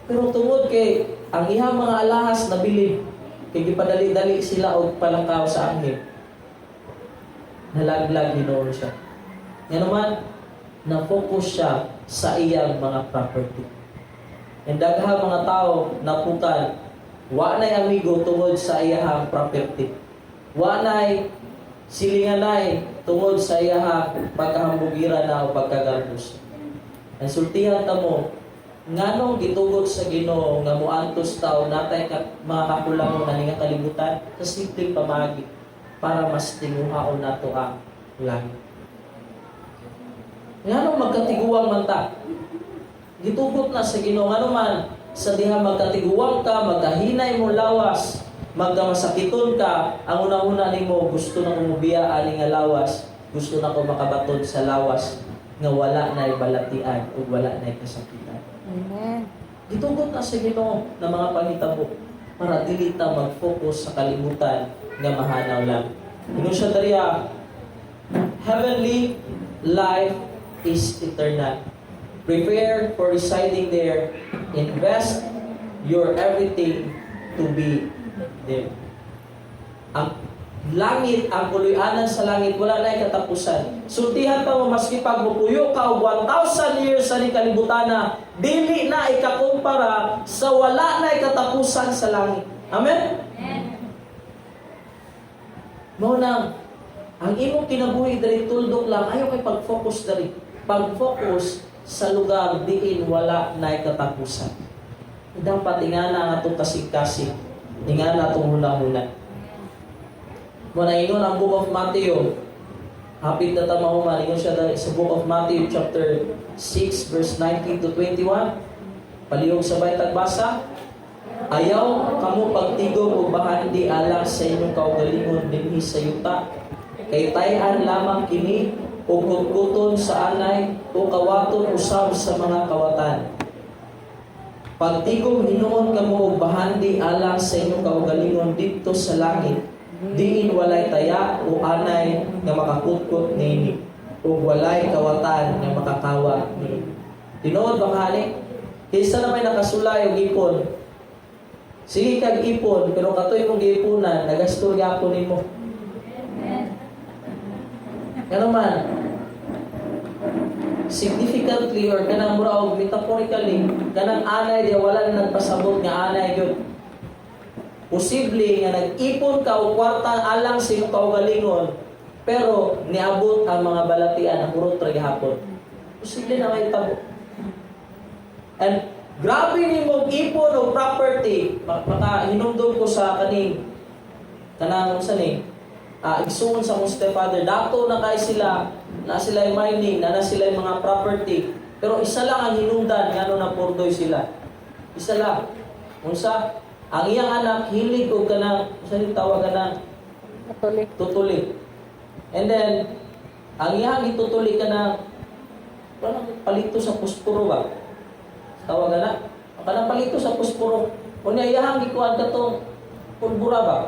Pero tungod kay ang ihang mga alahas na bilib, kay gipadali-dali sila og palakaw sa anghel. Nalaglag Ginoo siya. Nga naman, na-focus siya sa iyang mga property. And daghang mga tao napukan Wa nay amigo tungod sa iyahang property. Wa nay silinganay tungod sa iyahang pagkahambugira na o pagkagarbus. Ang sultihan ta mo, nganong gitugot sa Ginoo nga muantos taw natay mga kakulangon na nga kalibutan sa simpleng pamagi para mas tinguhaon nato ang langit. Nganong magkatiguang man ta? Gitugot na sa Ginoo ngano man sa diha magkatiguang ka, magkahinay mo lawas, magkamasakiton ka, ang una-una nimo gusto na umubiya ani nga lawas, gusto na ko makabaton sa lawas nga wala na balatian o wala na kasakitan. Amen. Gitugot na sa Ginoo na mga panghitabo para dili ta mag-focus sa kalibutan nga mahanaw lang. Ingon siya dariya, heavenly life is eternal. Prepare for residing there. Invest your everything to be there. Ang langit, ang kuluyanan sa langit, wala na katapusan. Sultihan pa mo, maski pag mupuyo ka o 1,000 years sa kalibutan na, dili na ikakumpara sa wala na katapusan sa langit. Amen? Mao na, ang imong kinabuhi dali tuldok lang, ayaw kay pag-focus dali. Pag-focus sa lugar diin wala na katapusan. Dapat ingana nga itong kasig-kasig. Ingana itong hula-hula. Muna ingon ang Book of Matthew. Hapit na tamahuman. Ingon siya sa Book of Matthew chapter 6 verse 19 to 21. Palihog sabay tagbasa. Ayaw kamo pagtigom o bahandi alang sa inyong kaugalingon dinhi sa yuta. Kay tayan lamang kini o kutkuton sa anay o kawaton usab sa mga kawatan. Pagtigom hinuon kamo og bahandi alang sa inyong kaugalingon dito sa langit, diin walay taya o anay nga makakutkot niini o walay kawatan nga makakawa niini. Tinuod ba kani? Kaysa na may nakasulay og ipon. Sige kag ipon pero katoy mong giipunan nagasto gyapon nimo. Kano man, significantly or kanang mura o metaphorically, kanang anay diya wala na nagpasabot nga anay yun. Posible nga nag-ipon ka o kwarta alang sa iyong kaugalingon, pero niabot ang mga balatian ang urot rin hapon. Posible na may tabo. And grabe ni mong ipon o property, maka hinumdum ko sa kanang sani, igsuon sa mong stepfather, dato na kay sila, na sila yung mining, na sila yung mga property. Pero isa lang ang hinungdan, nga na pordoy sila. Isa lang. Unsa, ang iyang anak, hilig o kanang, unsa yung tawag kanang? Tutuli. And then, ang iyang itutuli kanang, parang palito sa puspuro ba? Tawag na? Kanang palito sa puspuro. O niya, iyang ikuan ka itong pulbura ba?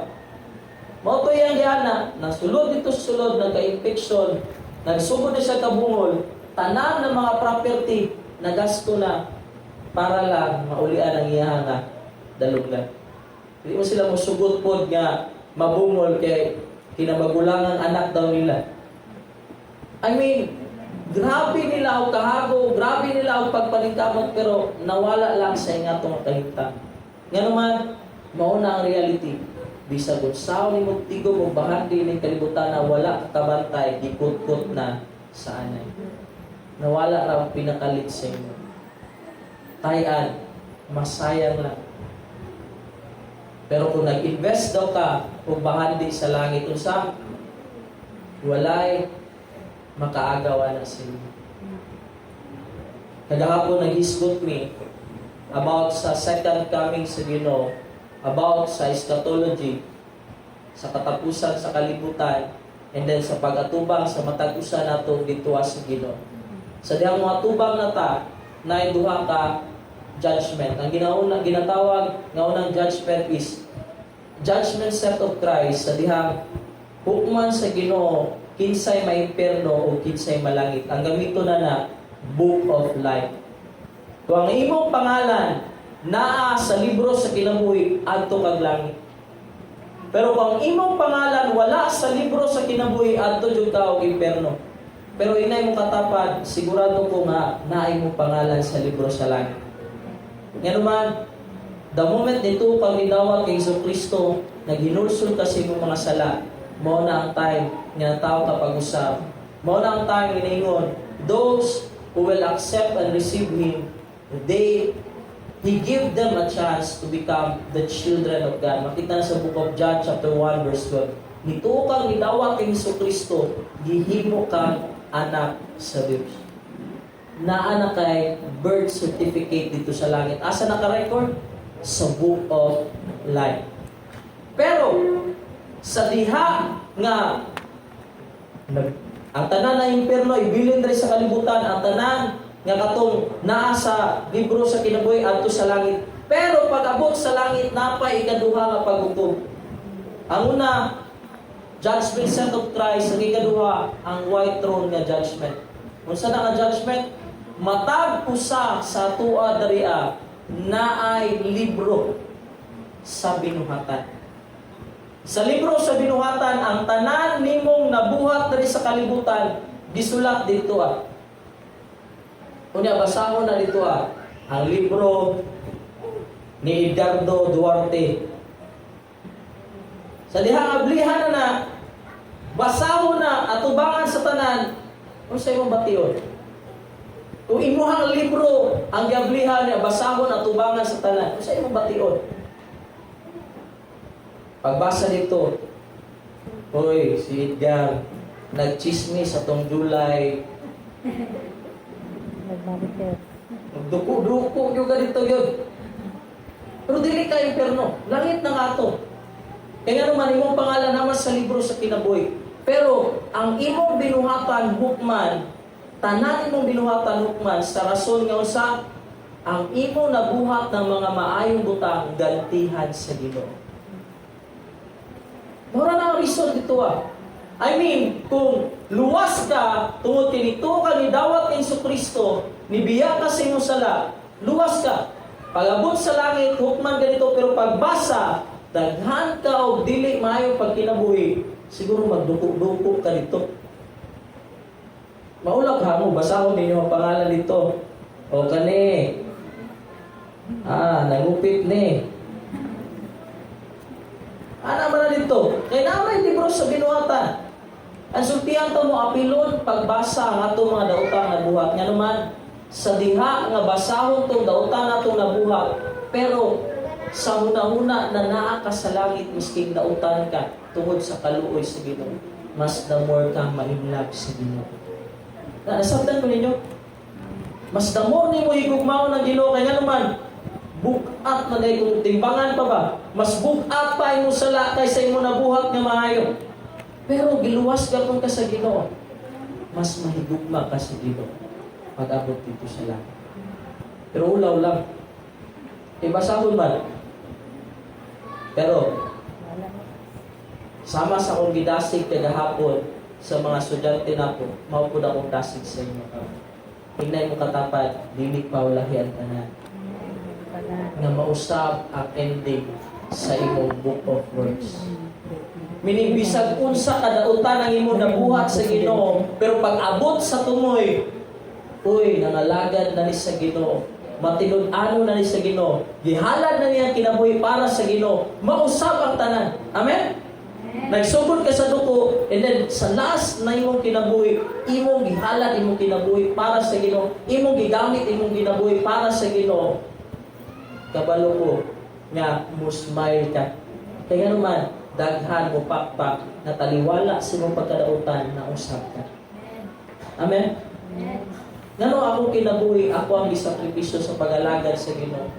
Mauto yang yana, nasulod dito sa sulod, nagka-infection, nagsugod na siya kabungol, tanan ng mga property, nagasto na para lang maulian ang iyang daluglan. Hindi mo sila musugod po nga mabungol kay kinamagulangang anak daw nila. I mean, grabe nila ang kahago, grabe nila ang pagpalikamot, pero nawala lang sa inga itong kalimtan. Nga naman, mauna ang reality. Bisag unsaon ni mong tigom o bahandi ng kalibutan na wala kakabantay, gikut-kut na sa anay. Nawala raw pinakalit sa inyo. Tayan, masayang lang. Pero kung nag-invest daw ka o bahandi sa langit, unsa, walay makaagawa na sa inyo. Kagahapon nag-hisgot me about sa second coming sa Ginoo, about sa eschatology, sa katapusan sa kalibutan, and then sa pag-atubang sa matag-usa nato dito sa Ginoo. Sa dihang mga tubang na ta, na duha ka judgment. Ang ginatawag nga unang judgment is judgment set of Christ sa dihang hukman sa Ginoo kinsay maimperno o kinsay malangit. Ang gamito na Book of Life. Kung ang imong pangalan naa sa libro sa kinabuhi adto kag langit. Pero kung imong pangalan wala sa libro sa kinabuhi adto jud ka og imperno. Pero inay mo katapad, sigurado ko nga naay mo pangalan sa libro sa langit. Nga naman, The moment nito pag idawat kay Hesus Kristo, naghinulsol kasi mo mga sala, mao na ang time nga tao kapag usap. Mao na ang time inaingon, those who will accept and receive Him, He give them a chance to become the children of God. Makita na sa book of John chapter 1 verse 12. Nito kang idawat kay Hesus Kristo, gihimo kang anak sa Diyos. Naa kay birth certificate dito sa langit. Asa naka-record? Sa book of life. Pero sa diha nga ang tanan ng impierno ibilin diri sa kalibutan, ang tanan nga katong naa sa libro sa kinabuhi adto sa langit. Pero pag-abot sa langit napay ikaduha nga paghukom. Ang una, judgment seat of Christ. Ang ikaduha, ang white throne nga judgment. Unsa na nga judgment? Matag usa sa tuwa dariya naay libro sa binuhatan. Sa libro sa binuhatan, ang tanan nimong nabuhat diri sa kalibutan, gisulat dito Unya basahon na dito ang libro ni Edgardo Duarte. Sa dihang ablihan na basahon na atubangan sa tanan, unsa imong bation? Kung imuhang libro ang giablihan niya basahon atubangan sa tanan, unsa imong bation? Pagbasa dito, oy, si Edgar, nagchismis atong July. Nagmarites. Duko-duko yung ganito yun. Pero dili ka impierno. Langit na nga ito. Kaya naman, imong pangalan naman sa libro sa kinabuhi. Pero, ang imong binuhatan hukman, tanan imong binuhatan hukman, sa rason nga usa, ang imong nabuhat ng mga maayong butang, gantihan sa Ginoo. Mura na ang reason dito I mean, kung luwas ka, tungod kinito ka ni dawat ni Kristo, nibiya ka sa imong sala, luwas ka. Pag-abot sa langit, hukman ganito, pero pagbasa, daghan ka o dili maayo pagkinabuhi, siguro magduko-duko ka dito. Maulag ha mo, basahon ninyo ang pangalan dito. O kani, nagupit ni. Ano man na dito? Kaya naman libro sa binuhatan. Ang sultihan to mo apilon pagbasa ang ato mga daotang nabuhat. Nga naman, sa diha nga basahon tong daotang atong nabuhat, pero sa huna-huna na naa ka sa langit misking dautan ka tungod sa kaluoy sa Ginoo, mas the more kang mahimlag sa Ginoo. Nasabtan ko ninyo? Mas the more nimo higugmaon ng Ginoo kaya naman bukat na dahil kung timbangan pa ba, mas bukat pa imong sala kaysa imong nabuhat nga maayo. Pero giluwas ka kung ka sa Ginoo, mas mahigugma ka sa Ginoo pag-abot dito sa langit. Pero ulaw lang. Ibasahon man. Pero, sama sa akong gidasig kagahapon sa mga estudyante na po, maupod akong dasig sa inyo. Hinay mo katapat, dili pa ulahian ka na. Na mausap ang ending sa imong book of words. Meaning, bisag unsa kadautan ang imong nabuhat sa Ginoo, pero pag-abot sa tumoy, uy, nangalagad na ni sa Ginoo, matinod-ano na ni sa Ginoo, gihalad na niya kinabuhi para sa Ginoo, mausap ang tanan. Amen? Nagsugod ka sa duko, and then sa last na imong kinabuhi, imong gihalad, imong kinabuhi para sa Ginoo, imong gigamit, imong kinabuhi para sa Ginoo. Kabalo ko nga musmile ka. Kaya naman, daghan mo pakpak na taliwala sa imong pagkadautan na usap ka. Amen? Ngano ako kinabuhi, ako ang isakripisyo sa pag-alagad sa Ginoo.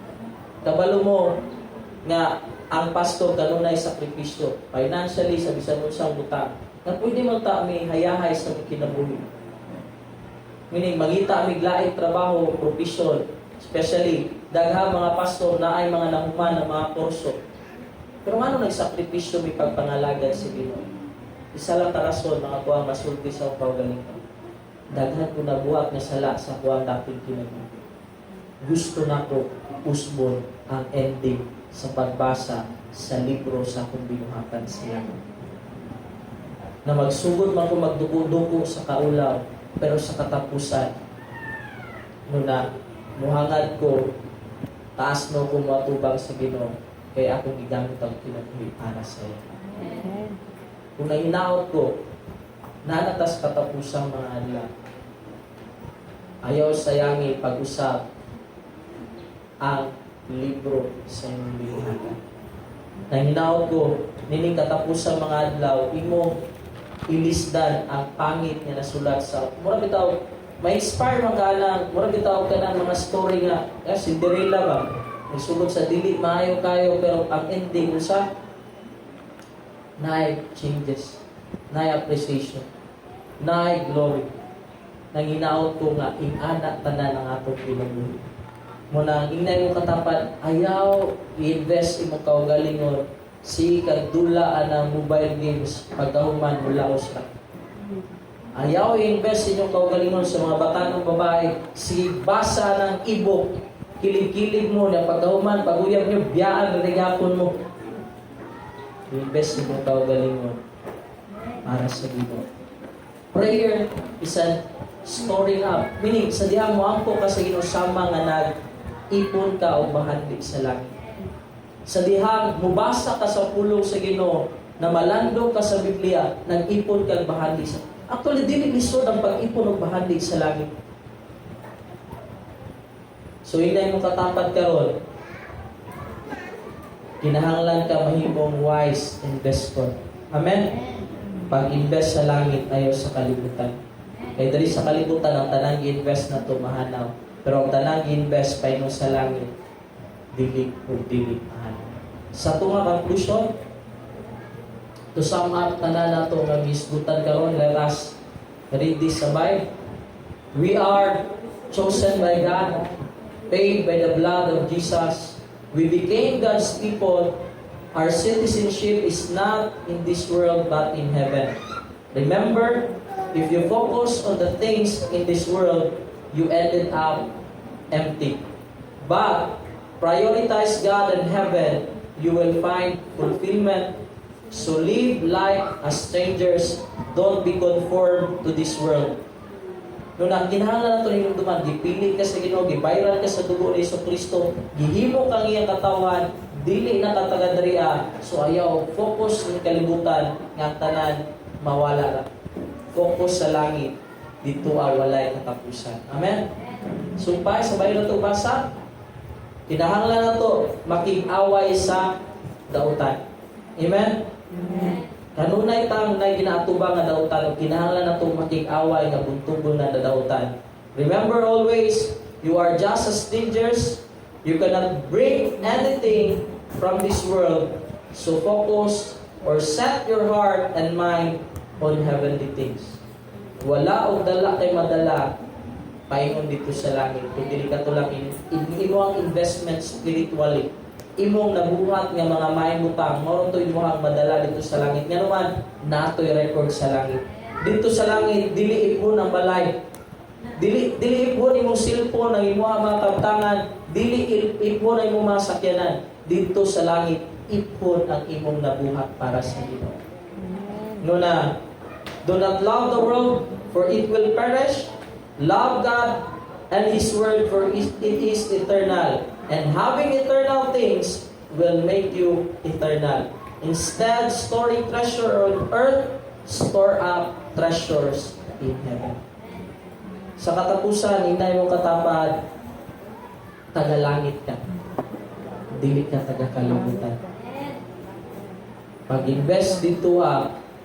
Kabalo mo nga ang pastor kanunay sakripisyo financially sa bisan unsang butang. Nga pwede man ta may hayahay sa kinabuhi. Meaning mangita mig laing trabaho, profession, especially daghang mga pastor na ay mga nahuman ng mga kurso. Pero ano nagsakripisyo may pagpangalagad sa Ginoo? Isa lang ta rason mga kuwang masulti sa kaugalingon. Daghan ko nabuhat na sala sa kuwang dating kinabuhi. Gusto nako usbon ang ending sa pagbasa sa libro sa akong binuhatan siya. Na magsugod man ko magduko-duko sa kaulaw, pero sa katapusan, no na muhangad ko taas no kung matubang sa Ginoo kay akong gigamit ang kinabuhi para sa iyo. Amen. Kung nahinaot ko, nanatas katapusang mga adlaw. Ayaw sayangi pag-usap ang libro sa inyong lihanan. Nahinaot ko, nining katapusang mga adlaw, imo ilisdan ang pangit nga nasulat sa mura bitaw ma-inspire man ka lang, mura bitaw ka ng mga story nga Cinderella ba nagsulod sa dili maayo kayo pero ang ending usa naay changes, naay appreciation, naay glory. Nanginaot ko nga ingana tanan ang atong kinabuhi. Muna ingnay mo katapat ayaw i-invest imong kaugalingon si kagdula ang mobile games pagkahuman mula usra. Ayaw i-invest inyong kaugalingon sa mga batanang babae si basa ng ibo kilig-kilig mo na pagkahuman paguyab nyo biyaan na rigapon mo. I-invest inyong kaugalingon para sa Ginoo. Prayer is an storing up. Meaning, sa dihang mo angko ka sa Ginoo sama nga nag-ipon ka o bahandi sa langit. Sa dihang mubasa ka sa pulong sa Ginoo na malando ka sa Biblia, nag-ipon ka bahandi sa actually, dili lisod ang pag-ipon o bahandi sa langit. So, hinay mo katapat karon. Kinahanglan ka mahimong wise investor. Amen? Pag-invest sa langit ayaw sa kalibutan. Kaya dali sa kalibutan, ang tanang i-invest na ito mahanaw. Pero ang tanang i-invest pa sa langit, dili o dili mahanaw. Sa ito nga conclusion, to sum up tanan na ito nga gisgutan karon, let us read this sabay. We are chosen by God, paid by the blood of Jesus. We became God's people. Our citizenship is not in this world but in heaven. Remember, if you focus on the things in this world, you ended up empty. But prioritize God and heaven, you will find fulfillment. So live life as strangers. Don't be conformed to this world. Nung kinahanglan nato ning duman, gipili ka sa Ginoo, gibayran ka sa dugo ni Kristo, gihimo kang iyang katawan, dili na katagadriya. So ayaw focus sa kalibutan nga tanan mawala ra. Focus sa langit, dito walay katapusan. Amen. Sumpay sabay na to basa. Kinahanglan nato makig-away sa dautan. Amen. Kanunay tang nay ginaatubang nga dautan, kinahanglan natong makig-away nga buntubon na dautan. Remember always, you are just as strangers. You cannot bring anything from this world. So focus or set your heart and mind on heavenly things. Wala og dala kay madala paingon dito sa langit. Kung dili ka tulak imo ang investment spiritually. Imong nabuhat nga mga mahimutang mao to imong madala dito sa langit nga naman natoy record sa langit. Dito sa langit dili ipon ang balay, dili ipon imong cellphone ang imong mga kabtangan, dili ipon ang imong mga sakyanan. Dito sa langit ipon ang imong nabuhat para sa Ginoo. Nuna, do not love the world for it will perish. Love God and His word for it is eternal. And having eternal things will make you eternal. Instead, storing treasure on earth, store up treasures in heaven. Sa katapusan, inay mo katapat, tagalangit ka. Dili ka taga-kalibutan. Pag-invest dito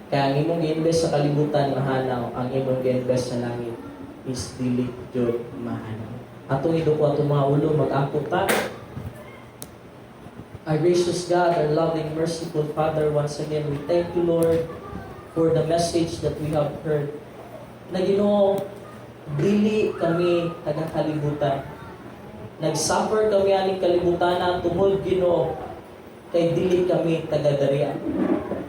kaya ang imong i-invest sa kalibutan, mahanaw. Ang imong i-invest sa langit is dili jud mahanaw. Atong iduko atong mga ulo mag-angkot ta. Our gracious God, our loving, merciful Father, once again, we thank you, Lord, for the message that we have heard. Na Ginoo, dili kami taga-kalibutan. Nag-suffer kami aning kalibutan tungod Ginoo, kay dili kami taga-dariya.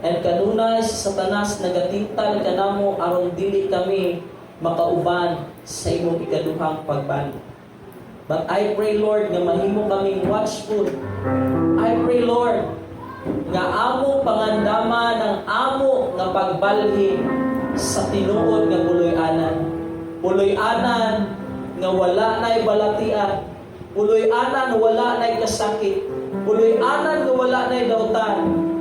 And kanunay sa Satanas nagatintal kanamo aron dili kami makauban sa imong ikaduhang pagbalik. But I pray, Lord, nga mahimo kaming watchful. I pray, Lord, nga amo pangandama ng amo nga pagbalhin sa tinuod nga puloy-anan. Puloy-anan nga wala na'y balatian. Puloy anan wala na'y kasakit. Puloy anan nga wala na'y dautan.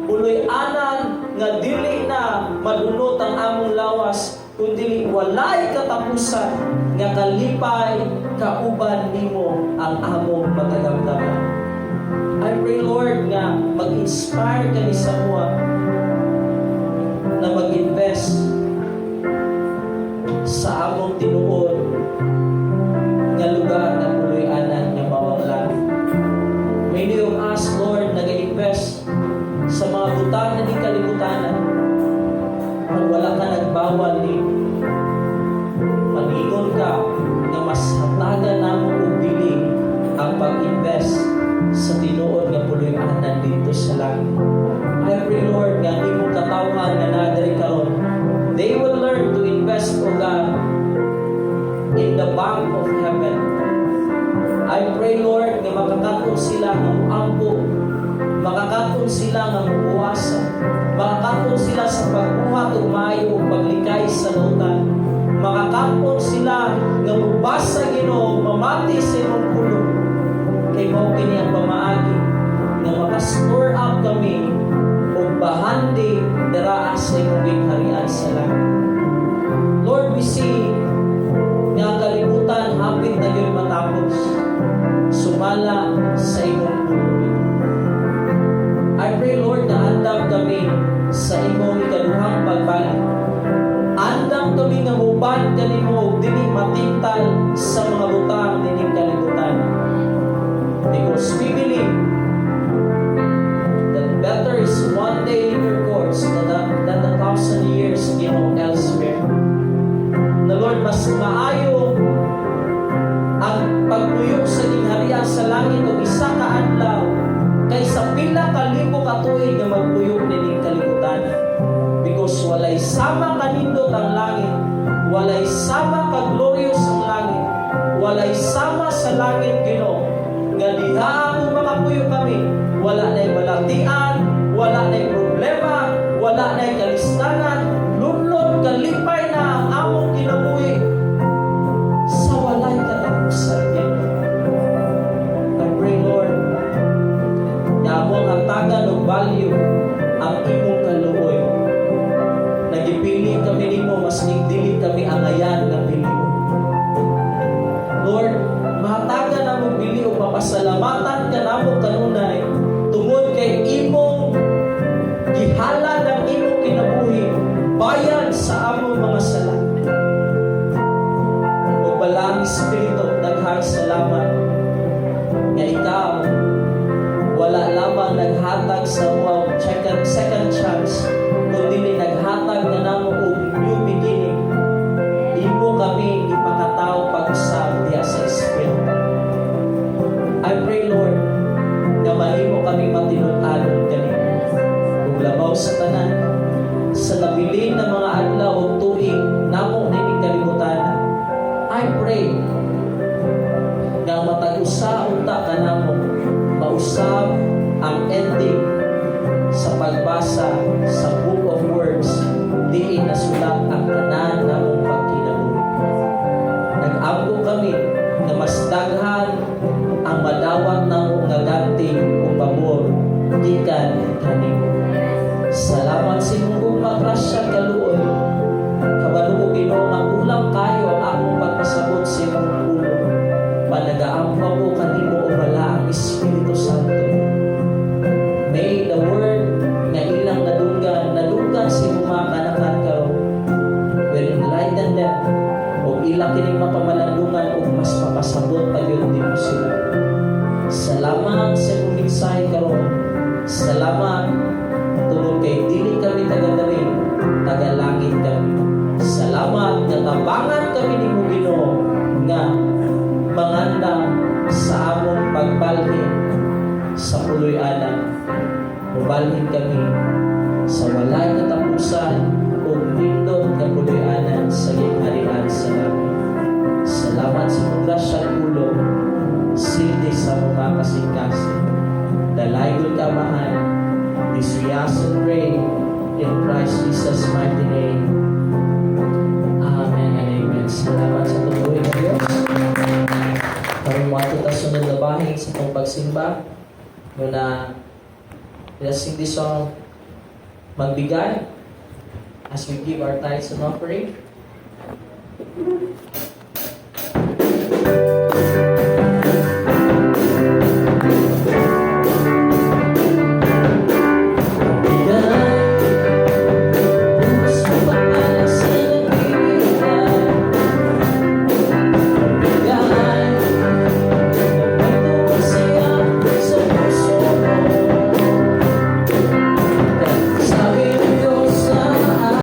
Puloy anan nga dili na madunot ang among lawas, kundi walay katapusan nga kalipay kauban nimo ang among pagkagamdaman. I pray, Lord, nga mag-inspire kami sa mua na mag-invest sa among tinuod nga lugar na puloy anan nga mawawala. Many of us, Lord, nag-invest sa mga butang na di kalibutanan. Pag wala ka nagbawal ni paningon ka na mas hatagan namo og dili ang pag-invest sa tinuod nga puloy anan dito sa langit. I pray, Lord, nga imong katawhan nga nadiri karon, they will learn to invest, O God, in the bank of heaven. I pray, Lord, nga makakatun sila nga muampo, makakatun sila nga mubuwasa, makakatun sila sa pagbuhat ug maayo ug paglikay sa lautan, makakatun sila nga mubasa Ginoo, mamati sa imong pulong. Kay mao kini ang pamaagi nga maka-store up kami ug bahandi dira sa imong gingharian sa langit. Lord, we see nga ang kalibutan hapit na yun matapos. Sumala sa imong pulong. I pray, Lord, na andam kami sa imong ikaduhang pagbalik. Andam kami nga muban kanimo ug dili matintal sa mga butang dining kalibutan. Because we believe that better is one day in your courts than 1,000 years elsewhere. Na Lord, mas maayo ang pagpuyo sa gingharian sa langit o isa ka adlaw kaysa pila ka libo ka tuig nga magpuyo nining kalibutan. Because walay sama kanindot ang langit, walay sama ka glorious ang langit, walay sama sa langit Ginoo. Nga diha ang makapuyo kami, wala na'y balatian, wala na'y problema, wala na'y kalistanan, lumlod kalipay na ang among kinabuhi sa walay katapusan. I pray, Lord, na among hatagan o value ang imong kaluoy. Nagipili kami nimo, mas nigdili kami ang ayan ng piliho. Lord, mahatagan na mong bili o papasalamatan ka na mo kanunay tungod kay imong gihala ng imong kinabuhi bayan sa among mga sala. O balang Espiritu, daghang salamat nga ikaw wala lamang naghatag sa mga second chance, kundi naghatag na namo og new beginning. Imo kami ipakatao pag-usab diya sa Espiritu. I pray, Lord, na mahimo kami matinud-anon kanimo. Kung labaw sa tanan, sa nabilin na mga adlaw o tuig namo nining kalibutan, I pray na matag-usa unta ka namo, mausab ang ending sa pagbasa sa Book of Words, diin nasulat ang tanan namong pagkinabuhi. Nag-ampo kami na mas daghan ang madawat namo nga ganti o pabor gikan kanimo. Salamat sa imong grasya kaluoy. Kabalo ko Ginoo nga kulang kayo ang akong pagpasabot sa imong pulong. Panagaampa ko kanimo o wala ang Espiritu Santo. May the word nga ilang nadunggan sa imong mga kanakan karon will enlighten them o ilang kining mapamalandungan o mas papasabot pa yun din mo sila. Salamat sa imong mensahe karon. Salamat tungod kay dili kami taga-darin, taga-langit kami. Salamat nga tabangan kami ni Ginoo nga mangandam sa among pagbalhin sa puloy anan. Mubalhin kami sa walay katapusan o nindot nga puloy anan sa gingharian sa langit. Salamat sa imong grasya at tulong, sildi sa mga kasing-kasing. Dalaygon ka mahal. This we ask and pray in Christ Jesus' mighty name. Amen and amen. Salamat sa tuloy na Diyos. mga ta sunod na bahin sa itong pagsimba. Muna, let's sing this song, Magbigay, as we give our tithes and offering.